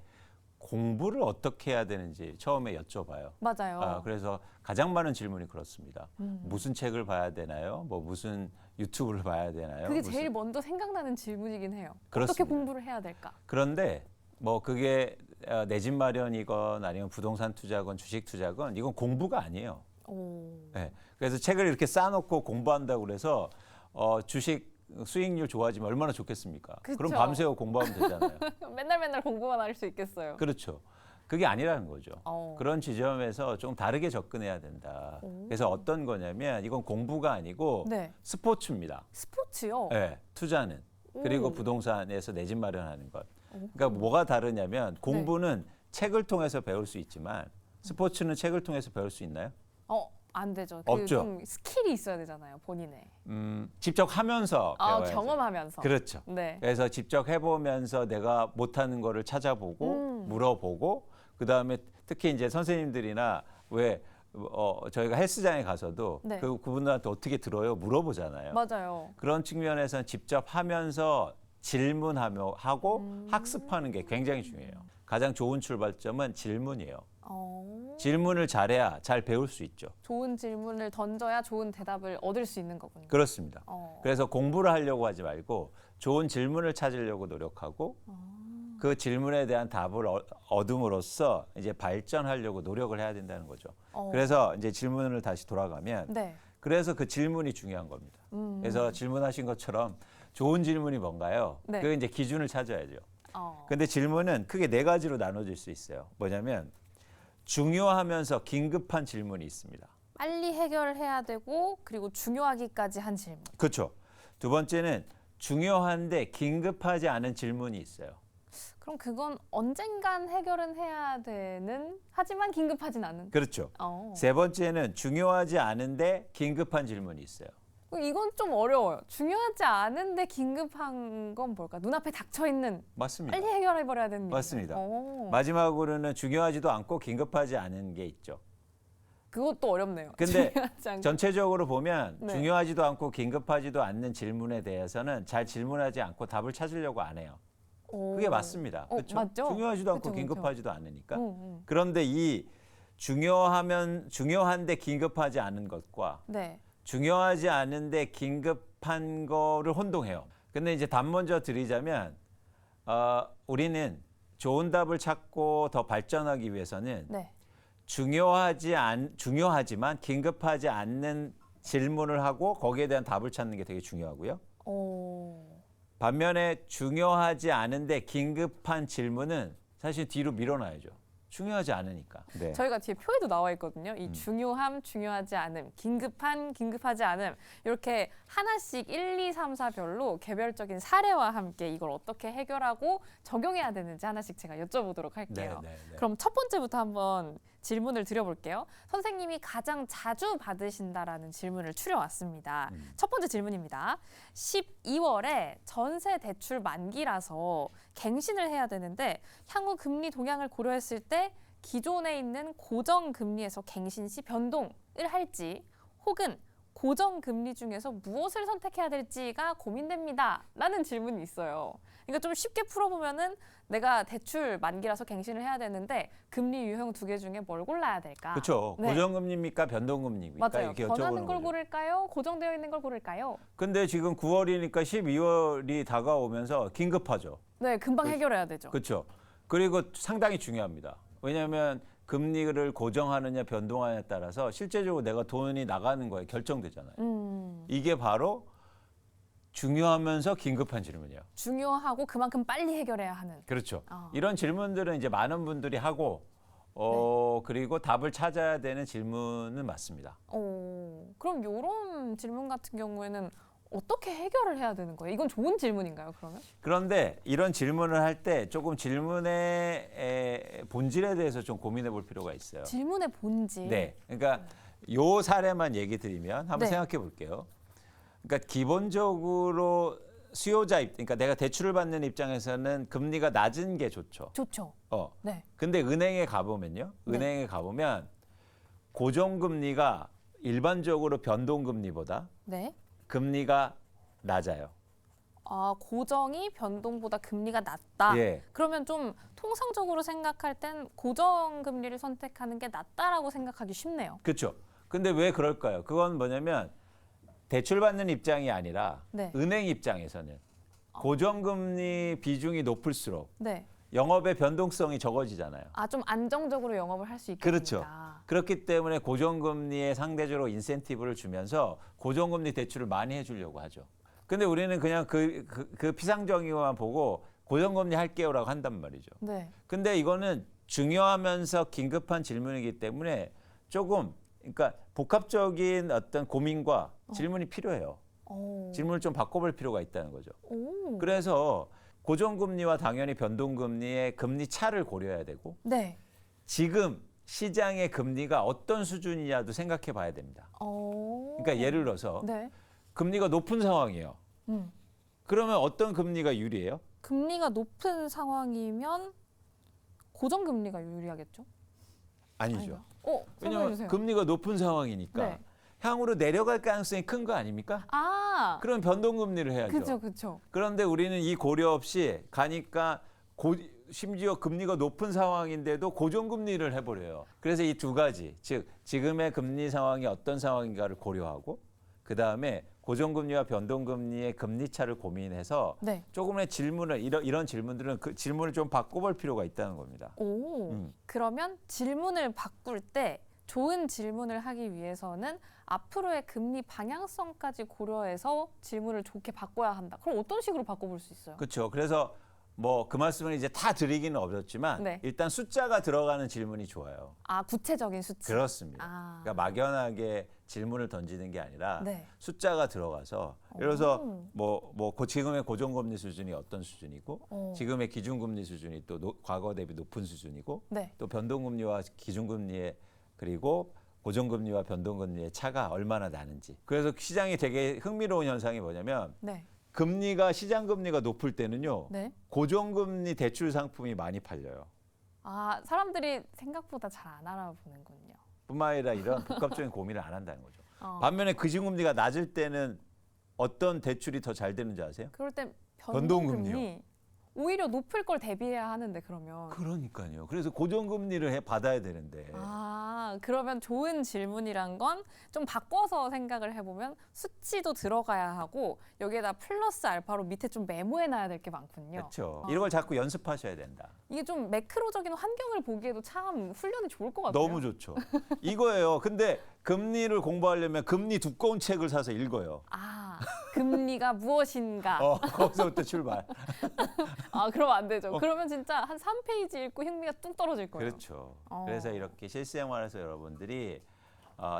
공부를 어떻게 해야 되는지 처음에 여쭤봐요. 맞아요. 그래서 가장 많은 질문이 그렇습니다. 무슨 책을 봐야 되나요? 뭐 무슨 유튜브를 봐야 되나요? 그게 제일 먼저 생각나는 질문이긴 해요. 그렇습니다. 어떻게 공부를 해야 될까? 그런데 뭐 그게 내 집 마련이건 아니면 부동산 투자건 주식 투자건 이건 공부가 아니에요. 네. 그래서 책을 이렇게 쌓아놓고 공부한다고 그래서 주식 수익률 좋아지면 얼마나 좋겠습니까? 그쵸. 그럼 밤새워 공부하면 되잖아요. 맨날 공부만 할 수 있겠어요. 그렇죠. 그게 아니라는 거죠. 어. 그런 지점에서 좀 다르게 접근해야 된다. 그래서 어떤 거냐면 이건 공부가 아니고 네. 스포츠입니다. 스포츠요? 네, 투자는. 그리고 오. 부동산에서 내 집 마련하는 것. 그러니까 뭐가 다르냐면 공부는 책을 통해서 배울 수 있지만 스포츠는 책을 통해서 배울 수 있나요? 안 되죠. 없죠. 좀 스킬이 있어야 되잖아요, 본인의. 직접 하면서 배워야죠. 경험하면서. 그렇죠. 네. 그래서 직접 해보면서 내가 못하는 거를 찾아보고 물어보고 그다음에 특히 이제 선생님들이나 왜 저희가 헬스장에 가서도 네. 그분들한테 어떻게 들어요? 물어보잖아요. 맞아요. 그런 측면에서는 직접 하면서 질문하며 하고 학습하는 게 굉장히 중요해요. 가장 좋은 출발점은 질문이에요. 질문을 잘해야 잘 배울 수 있죠. 좋은 질문을 던져야 좋은 대답을 얻을 수 있는 거군요. 그렇습니다. 그래서 공부를 하려고 하지 말고 좋은 질문을 찾으려고 노력하고 그 질문에 대한 답을 얻음으로써 이제 발전하려고 노력을 해야 된다는 거죠. 그래서 이제 질문을 다시 돌아가면 네. 그래서 그 질문이 중요한 겁니다. 그래서 질문하신 것처럼 좋은 질문이 뭔가요? 네. 그 이제 기준을 찾아야죠. 어. 근데 질문은 크게 네 가지로 나눠질 수 있어요. 뭐냐면 중요하면서 긴급한 질문이 있습니다. 빨리 해결해야 되고 그리고 중요하기까지 한 질문. 그렇죠. 두 번째는 중요한데 긴급하지 않은 질문이 있어요. 그럼 그건 언젠간 해결은 해야 되는 하지만 긴급하진 않은. 그렇죠. 어. 세 번째는 중요하지 않은데 긴급한 질문이 있어요. 이건 좀 어려워요. 중요하지 않은데 긴급한 건 뭘까? 눈앞에 닥쳐 있는 맞습니다. 빨리 해결해 버려야 되는 일. 맞습니다. 어. 마지막으로는 중요하지도 않고 긴급하지 않은 게 있죠. 그것도 어렵네요. 근데 중요하지 않고. 전체적으로 보면 네. 중요하지도 않고 긴급하지도 않는 질문에 대해서는 잘 질문하지 않고 답을 찾으려고 안 해요. 오. 그게 맞습니다. 그렇죠? 맞죠? 중요하지도 않고 그쵸, 그쵸. 긴급하지도 않으니까. 응. 그런데 이 중요한데 긴급하지 않은 것과 네. 중요하지 않은데 긴급한 거를 혼동해요. 근데 이제 답 먼저 드리자면 우리는 좋은 답을 찾고 더 발전하기 위해서는 네. 중요하지만 긴급하지 않는 질문을 하고 거기에 대한 답을 찾는 게 되게 중요하고요. 오. 반면에 중요하지 않은데 긴급한 질문은 사실 뒤로 밀어놔야죠. 중요하지 않으니까. 네. 저희가 뒤에 표에도 나와 있거든요. 이 중요함, 중요하지 않음, 긴급한, 긴급하지 않음 이렇게 하나씩 1, 2, 3, 4별로 개별적인 사례와 함께 이걸 어떻게 해결하고 적용해야 되는지 하나씩 제가 여쭤보도록 할게요. 네. 그럼 첫 번째부터 한번 질문을 드려볼게요. 선생님이 가장 자주 받으신다라는 질문을 추려왔습니다. 첫 번째 질문입니다. 12월에 전세 대출 만기라서 갱신을 해야 되는데 향후 금리 동향을 고려했을 때 기존에 있는 고정금리에서 갱신 시 변동을 할지 혹은 고정금리 중에서 무엇을 선택해야 될지가 고민됩니다. 라는 질문이 있어요. 그러니까 좀 쉽게 풀어보면은 내가 대출 만기라서 갱신을 해야 되는데 금리 유형 두 개 중에 뭘 골라야 될까? 그렇죠. 네. 고정금리입니까 변동금리입니까? 맞아요. 이렇게 변하는 여쭤보는 걸 거죠. 고를까요? 고정되어 있는 걸 고를까요? 근데 지금 9월이니까 12월이 다가오면서 긴급하죠. 네, 금방 해결해야 되죠. 그렇죠. 그리고 상당히 중요합니다. 왜냐하면 금리를 고정하느냐 변동하느냐에 따라서 실제적으로 내가 돈이 나가는 거에 결정되잖아요. 이게 바로 중요하면서 긴급한 질문이에요. 중요하고 그만큼 빨리 해결해야 하는. 그렇죠. 아. 이런 질문들은 이제 많은 분들이 하고 그리고 답을 찾아야 되는 질문은 맞습니다. 그럼 이런 질문 같은 경우에는 어떻게 해결을 해야 되는 거예요? 이건 좋은 질문인가요, 그러면? 그런데 이런 질문을 할 때 조금 질문의 본질에 대해서 좀 고민해 볼 필요가 있어요. 질문의 본질. 네. 그러니까 요 사례만 얘기 드리면 한번 네. 생각해 볼게요. 그러니까 기본적으로 수요자 그러니까 내가 대출을 받는 입장에서는 금리가 낮은 게 좋죠. 좋죠. 네. 근데 은행에 가보면요. 네. 은행에 가보면 고정금리가 일반적으로 변동금리보다 네. 금리가 낮아요. 아, 고정이 변동보다 금리가 낮다. 예. 그러면 좀 통상적으로 생각할 땐 고정금리를 선택하는 게 낫다라고 생각하기 쉽네요. 그렇죠. 근데 왜 그럴까요? 그건 뭐냐면 대출 받는 입장이 아니라 네. 은행 입장에서는 고정금리 비중이 높을수록 네. 영업의 변동성이 적어지잖아요. 아, 좀 안정적으로 영업을 할 수 그렇죠. 있겠습니다. 그렇기 때문에 고정금리에 상대적으로 인센티브를 주면서 고정금리 대출을 많이 해주려고 하죠. 근데 우리는 그냥 그 피상적이만 보고 고정금리 할게요라고 한단 말이죠. 네. 근데 이거는 중요하면서 긴급한 질문이기 때문에 조금 그러니까 복합적인 어떤 고민과 질문이 필요해요. 오. 질문을 좀 바꿔볼 필요가 있다는 거죠. 오. 그래서 고정금리와 당연히 변동금리의 금리 차를 고려해야 되고 네. 지금 시장의 금리가 어떤 수준이냐도 생각해 봐야 됩니다. 그러니까 예를 들어서 네. 금리가 높은 상황이에요. 음. 그러면 어떤 금리가 유리해요? 금리가 높은 상황이면 고정금리가 유리하겠죠? 아니죠. 아닌가요? 왜냐하면 설명해주세요. 금리가 높은 상황이니까 네. 향후로 내려갈 가능성이 큰 거 아닙니까? 아, 그럼 변동금리를 해야죠. 그죠, 그죠. 그런데 우리는 이 고려 없이 가니까 심지어 금리가 높은 상황인데도 고정금리를 해버려요. 그래서 이 두 가지, 즉 지금의 금리 상황이 어떤 상황인가를 고려하고 그 다음에 고정금리와 변동금리의 금리 차를 고민해서 네. 조금의 질문을 이런 질문들은 그 질문을 좀 바꿔볼 필요가 있다는 겁니다. 오, 그러면 질문을 바꿀 때 좋은 질문을 하기 위해서는 앞으로의 금리 방향성까지 고려해서 질문을 좋게 바꿔야 한다. 그럼 어떤 식으로 바꿔볼 수 있어요? 그렇죠. 그래서 뭐 그 말씀을 이제 다 드리기는 어렵지만 네. 일단 숫자가 들어가는 질문이 좋아요. 아, 구체적인 수치. 그렇습니다. 아. 그러니까 막연하게 질문을 던지는 게 아니라 네. 숫자가 들어가서 예를 들어서 지금의 고정금리 수준이 어떤 수준이고 지금의 기준금리 수준이 또 과거 대비 높은 수준이고 네. 또 변동금리와 기준금리의 그리고 고정금리와 변동금리의 차가 얼마나 나는지. 그래서 시장이 되게 흥미로운 현상이 뭐냐면 네. 금리가 시장 금리가 높을 때는요. 네. 고정금리 대출 상품이 많이 팔려요. 아, 사람들이 생각보다 잘 안 알아보는군요. 뿐만 아니라 이런 복합적인 고민을 안 한다는 거죠. 어. 반면에 기준금리가 낮을 때는 어떤 대출이 더 잘 되는지 아세요? 그럴 땐 변동금리요. 변동금리. 오히려 높을 걸 대비해야 하는데 그러면. 그러니까요. 그래서 고정금리를 받아야 되는데. 아, 그러면 좋은 질문이란 건 좀 바꿔서 생각을 해보면 수치도 들어가야 하고 여기에다 플러스 알파로 밑에 좀 메모해놔야 될 게 많군요. 그렇죠. 이런 걸 자꾸 연습하셔야 된다. 이게 좀 매크로적인 환경을 보기에도 참 훈련이 좋을 것 같아요. 너무 좋죠. 이거예요. 근데 금리를 공부하려면 금리 두꺼운 책을 사서 읽어요. 아, 금리가 무엇인가. 거기서부터 출발. 아, 그러면 안 되죠. 그러면 진짜 한 3페이지 읽고 흥미가 뚝 떨어질 거예요. 그렇죠. 어. 그래서 이렇게 실생활에서 여러분들이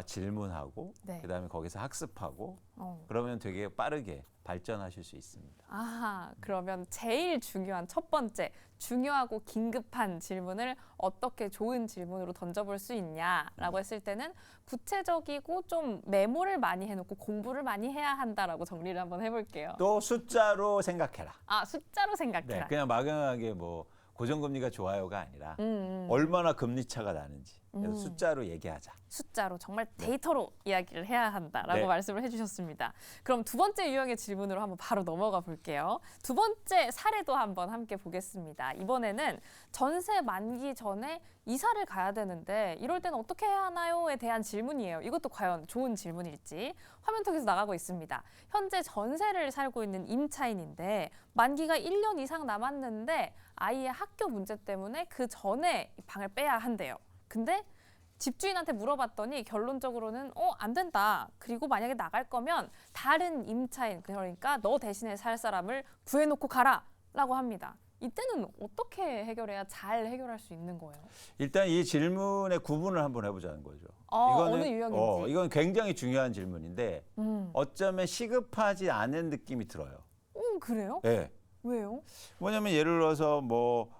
질문하고 네. 그다음에 거기서 학습하고 어. 그러면 되게 빠르게 발전하실 수 있습니다. 아, 그러면 제일 중요한 첫 번째, 중요하고 긴급한 질문을 어떻게 좋은 질문으로 던져볼 수 있냐라고 했을 때는 구체적이고 좀 메모를 많이 해놓고 공부를 많이 해야 한다라고 정리를 한번 해볼게요. 또 숫자로 생각해라. 아, 숫자로 네, 생각해라. 그냥 막연하게 뭐 고정금리가 좋아요가 아니라 음. 얼마나 금리 차가 나는지 그래서 숫자로 얘기하자. 숫자로 정말 데이터로 이야기를 해야 한다라고 네. 말씀을 해주셨습니다. 그럼 두 번째 유형의 질문으로 한번 바로 넘어가 볼게요. 두 번째 사례도 한번 함께 보겠습니다. 이번에는 전세 만기 전에 이사를 가야 되는데 이럴 때는 어떻게 해야 하나요?에 대한 질문이에요. 이것도 과연 좋은 질문일지 화면톡에서 나가고 있습니다. 현재 전세를 살고 있는 임차인인데 만기가 1년 이상 남았는데 아이의 학교 문제 때문에 그 전에 방을 빼야 한대요. 근데 집주인한테 물어봤더니 결론적으로는 안 된다. 그리고 만약에 나갈 거면 다른 임차인, 그러니까 너 대신에 살 사람을 구해놓고 가라 라고 합니다. 이때는 어떻게 해결해야 잘 해결할 수 있는 거예요? 일단 이 질문의 구분을 한번 해보자는 거죠. 어느 유형인지. 이건 굉장히 중요한 질문인데 어쩌면 시급하지 않은 느낌이 들어요. 그래요? 네. 왜요? 뭐냐면 예를 들어서 뭐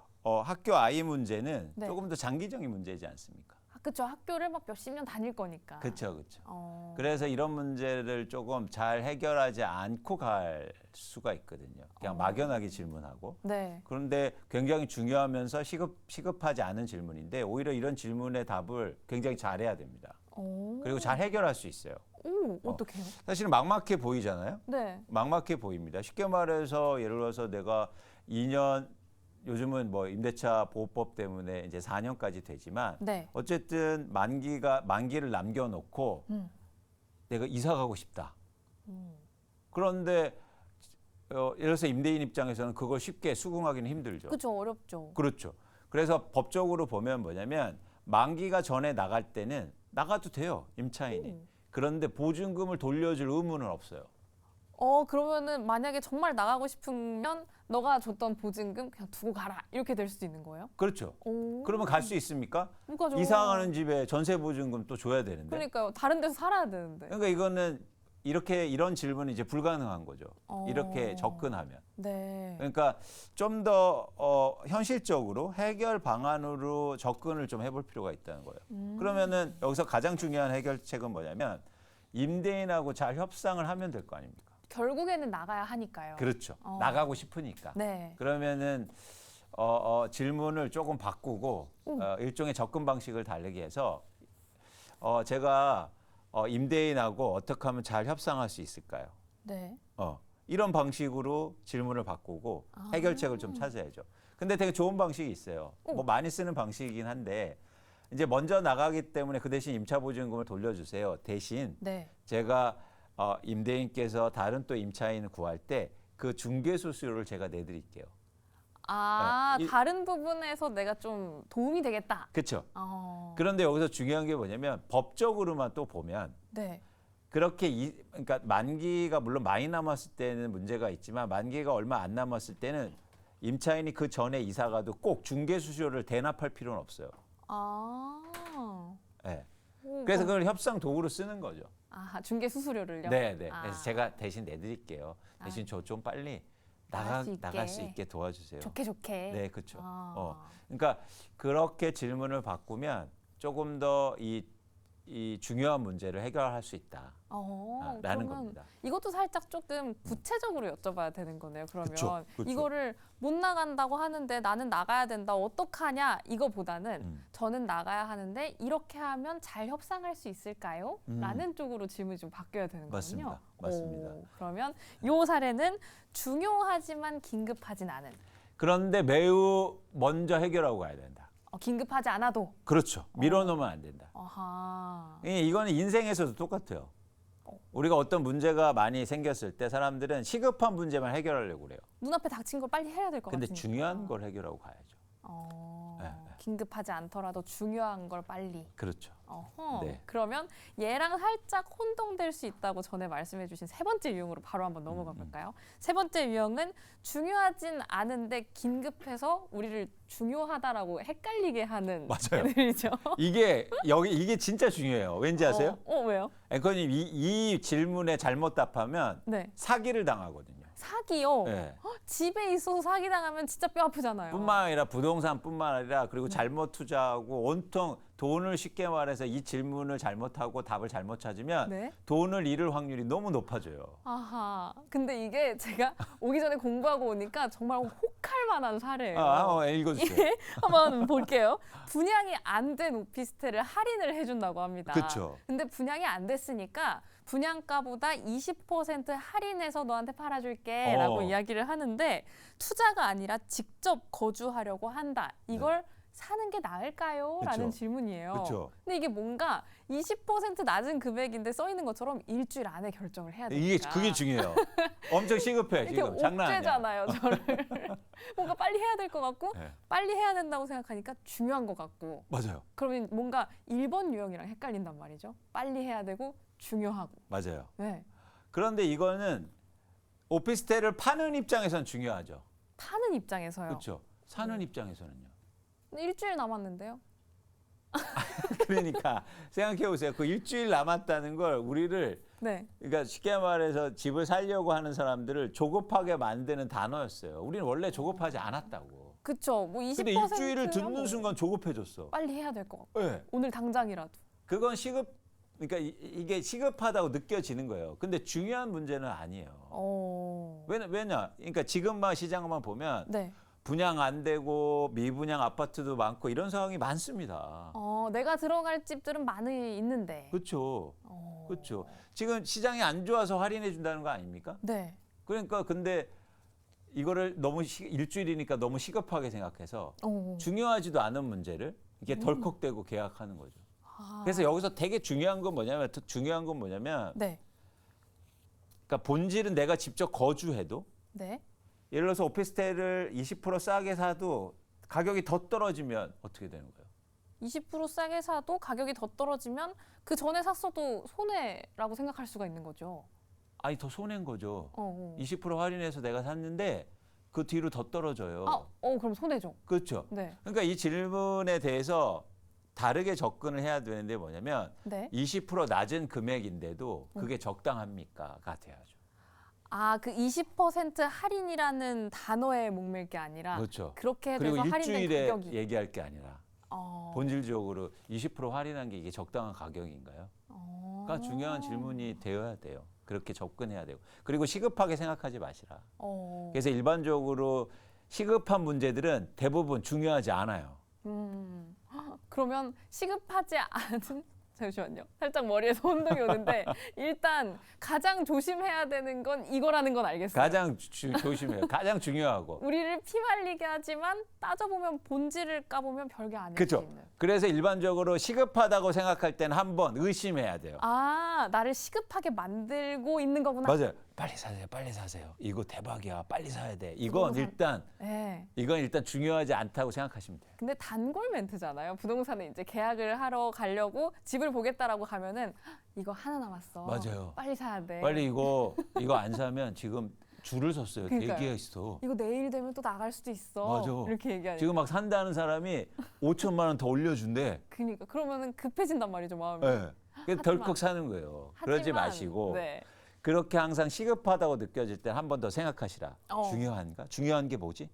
학교 아이 문제는 네. 조금 더 장기적인 문제이지 않습니까? 그렇죠. 학교를 막 몇십 년 다닐 거니까. 그렇죠, 그렇죠. 어. 그래서 이런 문제를 조금 잘 해결하지 않고 갈 수가 있거든요. 그냥 막연하게 질문하고. 네. 그런데 굉장히 중요하면서 시급하지 않은 질문인데 오히려 이런 질문의 답을 굉장히 잘해야 됩니다. 오. 그리고 잘 해결할 수 있어요. 오, 어떡해요? 사실은 막막해 보이잖아요. 네. 막막해 보입니다. 쉽게 말해서 예를 들어서 내가 2년 요즘은 뭐 임대차 보호법 때문에 이제 4년까지 되지만 네. 어쨌든 만기를 남겨놓고 내가 이사 가고 싶다. 그런데 예를 들어서 임대인 입장에서는 그걸 쉽게 수긍하기는 힘들죠. 그렇죠. 어렵죠. 그렇죠. 그래서 법적으로 보면 뭐냐면 만기가 전에 나갈 때는 나가도 돼요, 임차인이. 그런데 보증금을 돌려줄 의무는 없어요. 그러면은 만약에 정말 나가고 싶으면 너가 줬던 보증금 그냥 두고 가라. 이렇게 될 수도 있는 거예요? 그렇죠. 오. 그러면 갈 수 있습니까? 못 가죠. 이사 가는 집에 전세 보증금 또 줘야 되는데. 그러니까요. 다른 데서 살아야 되는데. 그러니까 이거는 이런 질문이 이제 불가능한 거죠. 어. 이렇게 접근하면. 네. 그러니까 좀 더 현실적으로 해결 방안으로 접근을 좀 해볼 필요가 있다는 거예요. 그러면은 여기서 가장 중요한 해결책은 뭐냐면 임대인하고 잘 협상을 하면 될 거 아닙니까? 결국에는 나가야 하니까요. 그렇죠. 나가고 싶으니까. 네. 그러면은 질문을 조금 바꾸고 일종의 접근 방식을 다르게 해서 제가 임대인하고 어떻게 하면 잘 협상할 수 있을까요? 네. 이런 방식으로 질문을 바꾸고 해결책을 좀 찾아야죠. 근데 되게 좋은 방식이 있어요. 뭐 많이 쓰는 방식이긴 한데 이제 먼저 나가기 때문에 그 대신 임차 보증금을 돌려주세요. 대신 네. 제가 임대인께서 다른 또 임차인을 구할 때 그 중개 수수료를 제가 내드릴게요. 다른 부분에서 내가 좀 도움이 되겠다. 그렇죠. 어. 그런데 여기서 중요한 게 뭐냐면 법적으로만 또 보면 네. 그렇게 그러니까 만기가 물론 많이 남았을 때는 문제가 있지만 만기가 얼마 안 남았을 때는 임차인이 그 전에 이사 가도 꼭 중개 수수료를 대납할 필요는 없어요. 네. 그래서 그걸 협상 도구로 쓰는 거죠. 중개 수수료를요? 네. 그래서 제가 대신 내드릴게요. 대신 저 좀 빨리 나갈 수 있게 도와주세요. 좋게. 네, 그렇죠. 그러니까 그렇게 질문을 바꾸면 조금 더 이 중요한 문제를 해결할 수 있다. 라는 그러면 겁니다. 이것도 살짝 조금 구체적으로 여쭤봐야 되는 거네요. 그러면 그쵸. 이거를 못 나간다고 하는데 나는 나가야 된다. 어떡하냐 이거보다는 저는 나가야 하는데 이렇게 하면 잘 협상할 수 있을까요? 라는 쪽으로 질문이 좀 바뀌어야 되는 거군요. 맞습니다. 그러면 이 사례는 중요하지만 긴급하진 않은. 그런데 매우 먼저 해결하고 가야 된다. 긴급하지 않아도. 그렇죠. 밀어놓으면 안 된다. 아하. 이거는 인생에서도 똑같아요. 우리가 어떤 문제가 많이 생겼을 때 사람들은 시급한 문제만 해결하려고 그래요. 눈앞에 닥친 걸 빨리 해야 될 것 근데 같으니까. 중요한 걸 해결하고 가야죠. 네. 긴급하지 않더라도 중요한 걸 빨리. 그렇죠. 어허. 네. 그러면 얘랑 살짝 혼동될 수 있다고 전에 말씀해주신 세 번째 유형으로 바로 한번 넘어가 볼까요? 세 번째 유형은 중요하진 않은데 긴급해서 우리를 중요하다라고 헷갈리게 하는 맞아요. 애들이죠. 이게 진짜 중요해요. 왠지 아세요? 왜요? 앵커님 이 질문에 잘못 답하면 네. 사기를 당하거든요. 사기요. 네. 집에 있어서 사기 당하면 진짜 뼈 아프잖아요. 뿐만 아니라 부동산뿐만 아니라 그리고 잘못 투자하고 온통 돈을 쉽게 말해서 이 질문을 잘못하고 답을 잘못 찾으면 네. 돈을 잃을 확률이 너무 높아져요. 아하. 근데 이게 제가 오기 전에 공부하고 오니까 정말 혹할 만한 사례예요. 한번 읽어주세요. 한번 볼게요. 분양이 안 된 오피스텔을 할인을 해준다고 합니다. 그쵸. 근데 분양이 안 됐으니까 분양가보다 20% 할인해서 너한테 팔아줄게 라고 이야기를 하는데 투자가 아니라 직접 거주하려고 한다. 이걸 사는 게 나을까요? 라는 그쵸. 질문이에요. 그쵸. 근데 이게 뭔가 20% 낮은 금액인데 써 있는 것처럼 일주일 안에 결정을 해야 되니까. 이게 그게 중요해요. 엄청 시급해 이렇게 지금 장난 아니야. 옥죄잖아요, 저를. 뭔가 빨리 해야 될 것 같고 네. 빨리 해야 된다고 생각하니까 중요한 것 같고 맞아요. 그러면 뭔가 1번 유형이랑 헷갈린단 말이죠. 빨리 해야 되고 중요하고. 맞아요. 네. 그런데 이거는 오피스텔을 파는 입장에선 중요하죠. 파는 입장에서요. 그렇죠. 사는 입장에서는요. 근데 일주일 남았는데요. 그러니까 생각해 보세요. 그 일주일 남았다는 걸 우리를 네. 그러니까 쉽게 말해서 집을 살려고 하는 사람들을 조급하게 만드는 단어였어요. 우리는 원래 조급하지 않았다고. 그쵸. 뭐 20%. 근데 일주일을 듣는 순간 조급해졌어. 빨리 해야 될 것 같고. 네. 오늘 당장이라도. 그건 그러니까 이게 시급하다고 느껴지는 거예요. 근데 중요한 문제는 아니에요. 왜냐? 그러니까 지금만 시장만 보면 네. 분양 안 되고 미분양 아파트도 많고 이런 상황이 많습니다. 내가 들어갈 집들은 많이 있는데. 그렇죠. 그렇죠. 지금 시장이 안 좋아서 할인해 준다는 거 아닙니까? 네. 그러니까 근데 이거를 너무 일주일이니까 너무 시급하게 생각해서 중요하지도 않은 문제를 이게 덜컥대고 계약하는 거죠. 그래서 여기서 되게 중요한 건 뭐냐면 네. 그러니까 본질은 내가 직접 거주해도 네. 예를 들어서 오피스텔을 20% 싸게 사도 가격이 더 떨어지면 어떻게 되는 거예요? 20% 싸게 사도 가격이 더 떨어지면 그 전에 샀어도 손해라고 생각할 수가 있는 거죠. 아니 더 손해인 거죠. 20% 할인해서 내가 샀는데 그 뒤로 더 떨어져요. 그럼 손해죠. 그렇죠. 네. 그러니까 이 질문에 대해서 다르게 접근을 해야 되는데 뭐냐면 네. 20% 낮은 금액인데도 그게 적당합니까?가 돼야죠. 그 20% 할인이라는 단어에 목맬 게 아니라 그렇죠. 그렇게 그리고 돼서 할인된 일주일에 가격이. 얘기할 게 아니라 본질적으로 20% 할인한 게 이게 적당한 가격인가요? 그러니까 중요한 질문이 되어야 돼요. 그렇게 접근해야 되고. 그리고 시급하게 생각하지 마시라. 그래서 일반적으로 시급한 문제들은 대부분 중요하지 않아요. 그러면 시급하지 않은 잠시만요. 살짝 머리에서 혼동이 오는데 일단 가장 조심해야 되는 건 이거라는 건 알겠어요. 가장 조심해요. 가장 중요하고. 우리를 피말리게 하지만 따져보면 본질을 까보면 별게 아닐 수 그렇죠. 있는. 그래서 일반적으로 시급하다고 생각할 때는 한번 의심해야 돼요. 나를 시급하게 만들고 있는 거구나. 맞아요. 빨리 사세요. 빨리 사세요. 이거 대박이야. 빨리 사야 돼. 이건 부동산. 일단 중요하지 않다고 생각하시면 돼요. 근데 단골 멘트잖아요. 부동산에 이제 계약을 하러 가려고 집을 보겠다라고 가면은 이거 하나 남았어. 맞아요. 빨리 사야 돼. 빨리 이거 안 사면 지금 줄을 섰어요. 그러니까요. 대기해 있어. 이거 내일 되면 또 나갈 수도 있어. 맞아. 이렇게 얘기하니까. 지금 막 산다는 사람이 5천만 원 더 올려준대. 그러니까 그러면은 급해진단 말이죠 마음이. 네. 그래서 덜컥 사는 거예요. 그러지 하지만, 마시고 네. 그렇게 항상 시급하다고 느껴질 때 한 번 더 생각하시라. 중요한가? 중요한 게 뭐지?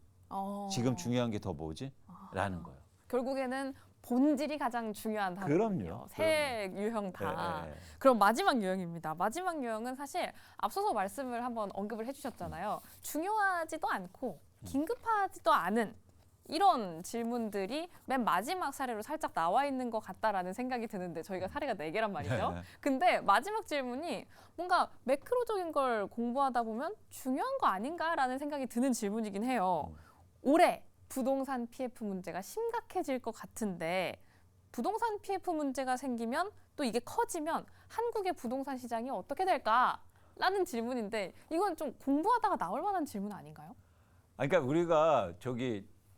지금 중요한 게 더 뭐지? 라는 거예요. 결국에는 본질이 가장 중요한 단어거든요. 그럼요. 세 유형 다. 네. 그럼 마지막 유형입니다. 마지막 유형은 사실 앞서서 말씀을 한번 언급을 해주셨잖아요. 중요하지도 않고 긴급하지도 않은 이런 질문들이 맨 마지막 사례로 살짝 나와 있는 것 같다라는 생각이 드는데 저희가 사례가 4개란 말이죠. 네. 근데 마지막 질문이 뭔가 매크로적인 걸 공부하다 보면 중요한 거 아닌가라는 생각이 드는 질문이긴 해요. 올해 부동산 PF 문제가 심각해질 것 같은데 부동산 PF 문제가 생기면 또 이게 커지면 한국의 부동산 시장이 어떻게 될까라는 질문인데 이건 좀 공부하다가 나올 만한 질문 아닌가요? 그러니까 우리가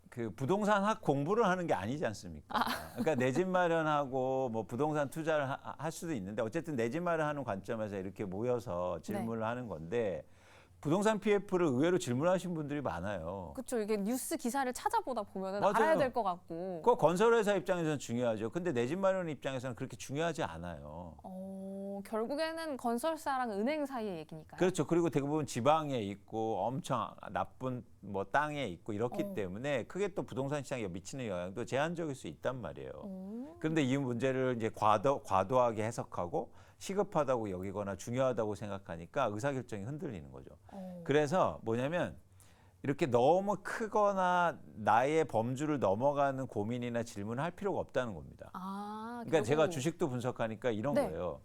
그 부동산 학 공부를 하는 게 아니지 않습니까? 그러니까 내 집 마련하고 뭐 부동산 투자를 할 수도 있는데 어쨌든 내 집 마련하는 관점에서 이렇게 모여서 질문을 하는 건데 부동산 PF를 의외로 질문하신 분들이 많아요. 그렇죠. 이게 뉴스 기사를 찾아보다 보면은 맞아요. 알아야 될 것 같고. 그 건설회사 입장에서는 중요하죠. 근데 내 집 마련 입장에서는 그렇게 중요하지 않아요. 결국에는 건설사랑 은행 사이의 얘기니까요. 그렇죠. 그리고 대부분 지방에 있고 엄청 나쁜 뭐 땅에 있고 이렇기 어. 때문에 크게 또 부동산 시장에 미치는 영향도 제한적일 수 있단 말이에요. 오. 그런데 이 문제를 이제 과도하게 해석하고 시급하다고 여기거나 중요하다고 생각하니까 의사결정이 흔들리는 거죠. 그래서 뭐냐면 이렇게 너무 크거나 나의 범주를 넘어가는 고민이나 질문을 할 필요가 없다는 겁니다. 그러니까 제가 주식도 분석하니까 이런 네. 거예요.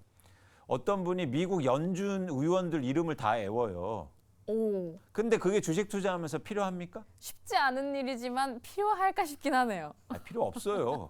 어떤 분이 미국 연준 의원들 이름을 다 외워요. 오, 근데 그게 주식 투자하면서 필요합니까? 쉽지 않은 일이지만 필요할까 싶긴 하네요. 필요 없어요.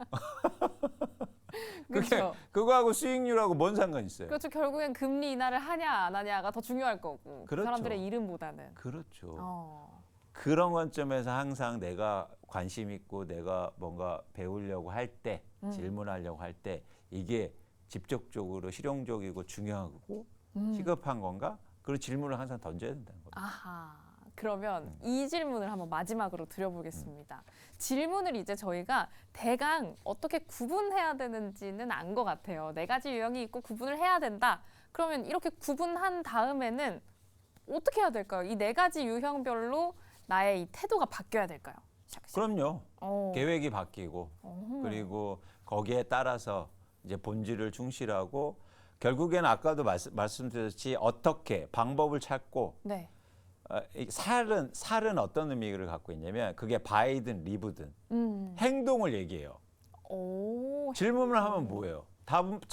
그렇죠. 그거하고 수익률하고 뭔 상관 있어요? 그렇죠. 결국엔 금리 인하를 하냐 안 하냐가 더 중요할 거고 그 그렇죠. 사람들의 이름보다는. 그렇죠. 그런 관점에서 항상 내가 관심 있고 내가 뭔가 배우려고 할 때, 질문하려고 할 때 이게 직접적으로 실용적이고 중요하고 시급한 건가? 그런 질문을 항상 던져야 된다는 겁니다. 아하. 그러면 이 질문을 한번 마지막으로 드려보겠습니다. 질문을 이제 저희가 대강 어떻게 구분해야 되는지는 안 것 같아요. 네 가지 유형이 있고 구분을 해야 된다. 그러면 이렇게 구분한 다음에는 어떻게 해야 될까요? 이 네 가지 유형별로 나의 이 태도가 바뀌어야 될까요? 그럼요. 어. 계획이 바뀌고 그리고 거기에 따라서 이제 본질을 충실하고 결국에는 아까도 말씀드렸듯이 어떻게 방법을 찾고 네. 이 살은 어떤 의미를 갖고 있냐면 그게 바이든 리브든 행동을 얘기해요. 오. 질문을 하면 뭐예요?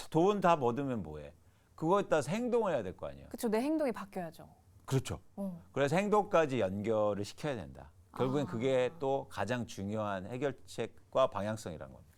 돈 다 얻으면 뭐해? 그거에 따라서 행동을 해야 될 거 아니에요. 그렇죠. 내 행동이 바뀌어야죠. 그렇죠. 어. 그래서 행동까지 연결을 시켜야 된다. 결국엔 그게 또 가장 중요한 해결책과 방향성이라는 겁니다.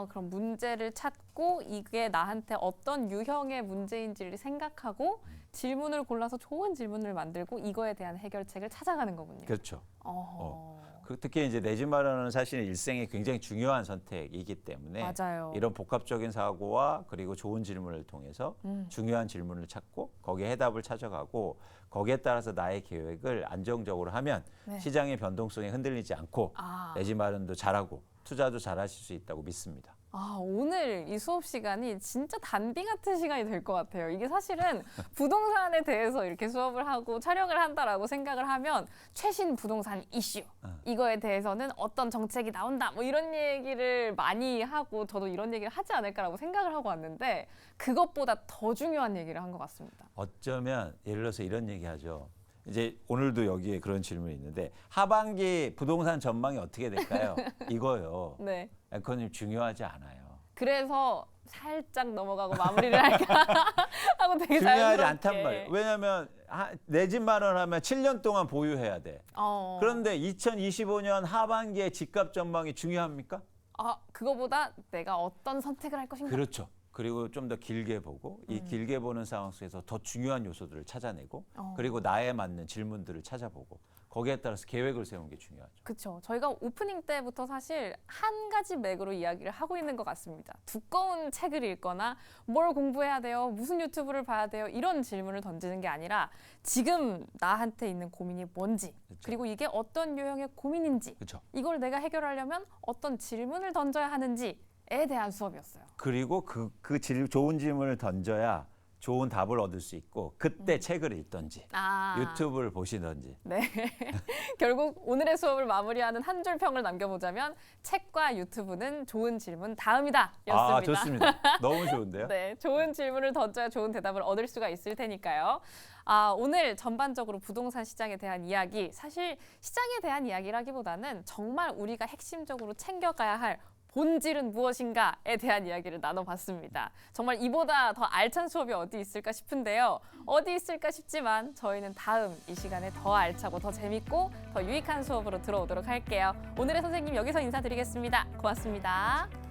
그럼 문제를 찾고 이게 나한테 어떤 유형의 문제인지를 생각하고 질문을 골라서 좋은 질문을 만들고 이거에 대한 해결책을 찾아가는 거군요. 그렇죠. 어허. 특히 이제 내 집 마련은 사실 일생에 굉장히 중요한 선택이기 때문에 맞아요. 이런 복합적인 사고와 그리고 좋은 질문을 통해서 중요한 질문을 찾고 거기에 해답을 찾아가고 거기에 따라서 나의 계획을 안정적으로 하면 네. 시장의 변동성에 흔들리지 않고 내 집 마련도 잘하고 투자도 잘하실 수 있다고 믿습니다. 오늘 이 수업 시간이 진짜 단비 같은 시간이 될 것 같아요. 이게 사실은 부동산에 대해서 이렇게 수업을 하고 촬영을 한다라고 생각을 하면 최신 부동산 이슈 이거에 대해서는 어떤 정책이 나온다 뭐 이런 얘기를 많이 하고 저도 이런 얘기를 하지 않을까라고 생각을 하고 왔는데 그것보다 더 중요한 얘기를 한 것 같습니다. 어쩌면 예를 들어서 이런 얘기하죠. 이제 오늘도 여기에 그런 질문이 있는데 하반기 부동산 전망이 어떻게 될까요? 이거요. 네. 그건 중요하지 않아요. 그래서 살짝 넘어가고 마무리를 할까 하고 되게 중요하지 자연스럽게. 않단 말이에요. 왜냐하면 내 집 마련하면 7년 동안 보유해야 돼. 그런데 2025년 하반기에 집값 전망이 중요합니까? 그거보다 내가 어떤 선택을 할 것인가. 그렇죠. 그리고 좀 더 길게 보고 이 길게 보는 상황 속에서 더 중요한 요소들을 찾아내고 그리고 나에 맞는 질문들을 찾아보고 거기에 따라서 계획을 세우는 게 중요하죠. 그렇죠. 저희가 오프닝 때부터 사실 한 가지 맥으로 이야기를 하고 있는 것 같습니다. 두꺼운 책을 읽거나 뭘 공부해야 돼요? 무슨 유튜브를 봐야 돼요? 이런 질문을 던지는 게 아니라 지금 나한테 있는 고민이 뭔지 그렇죠. 그리고 이게 어떤 유형의 고민인지 그렇죠. 이걸 내가 해결하려면 어떤 질문을 던져야 하는지에 대한 수업이었어요. 그리고 좋은 질문을 던져야 좋은 답을 얻을 수 있고 그때 책을 읽던지 유튜브를 보시던지. 네. 결국 오늘의 수업을 마무리하는 한 줄 평을 남겨보자면 책과 유튜브는 좋은 질문 다음이다 였습니다. 좋습니다. 너무 좋은데요? 네, 좋은 질문을 던져야 좋은 대답을 얻을 수가 있을 테니까요. 오늘 전반적으로 부동산 시장에 대한 이야기, 사실 시장에 대한 이야기라기보다는 정말 우리가 핵심적으로 챙겨가야 할 본질은 무엇인가에 대한 이야기를 나눠봤습니다. 정말 이보다 더 알찬 수업이 어디 있을까 싶은데요. 어디 있을까 싶지만 저희는 다음 이 시간에 더 알차고 더 재밌고 더 유익한 수업으로 들어오도록 할게요. 오늘의 선생님 여기서 인사드리겠습니다. 고맙습니다.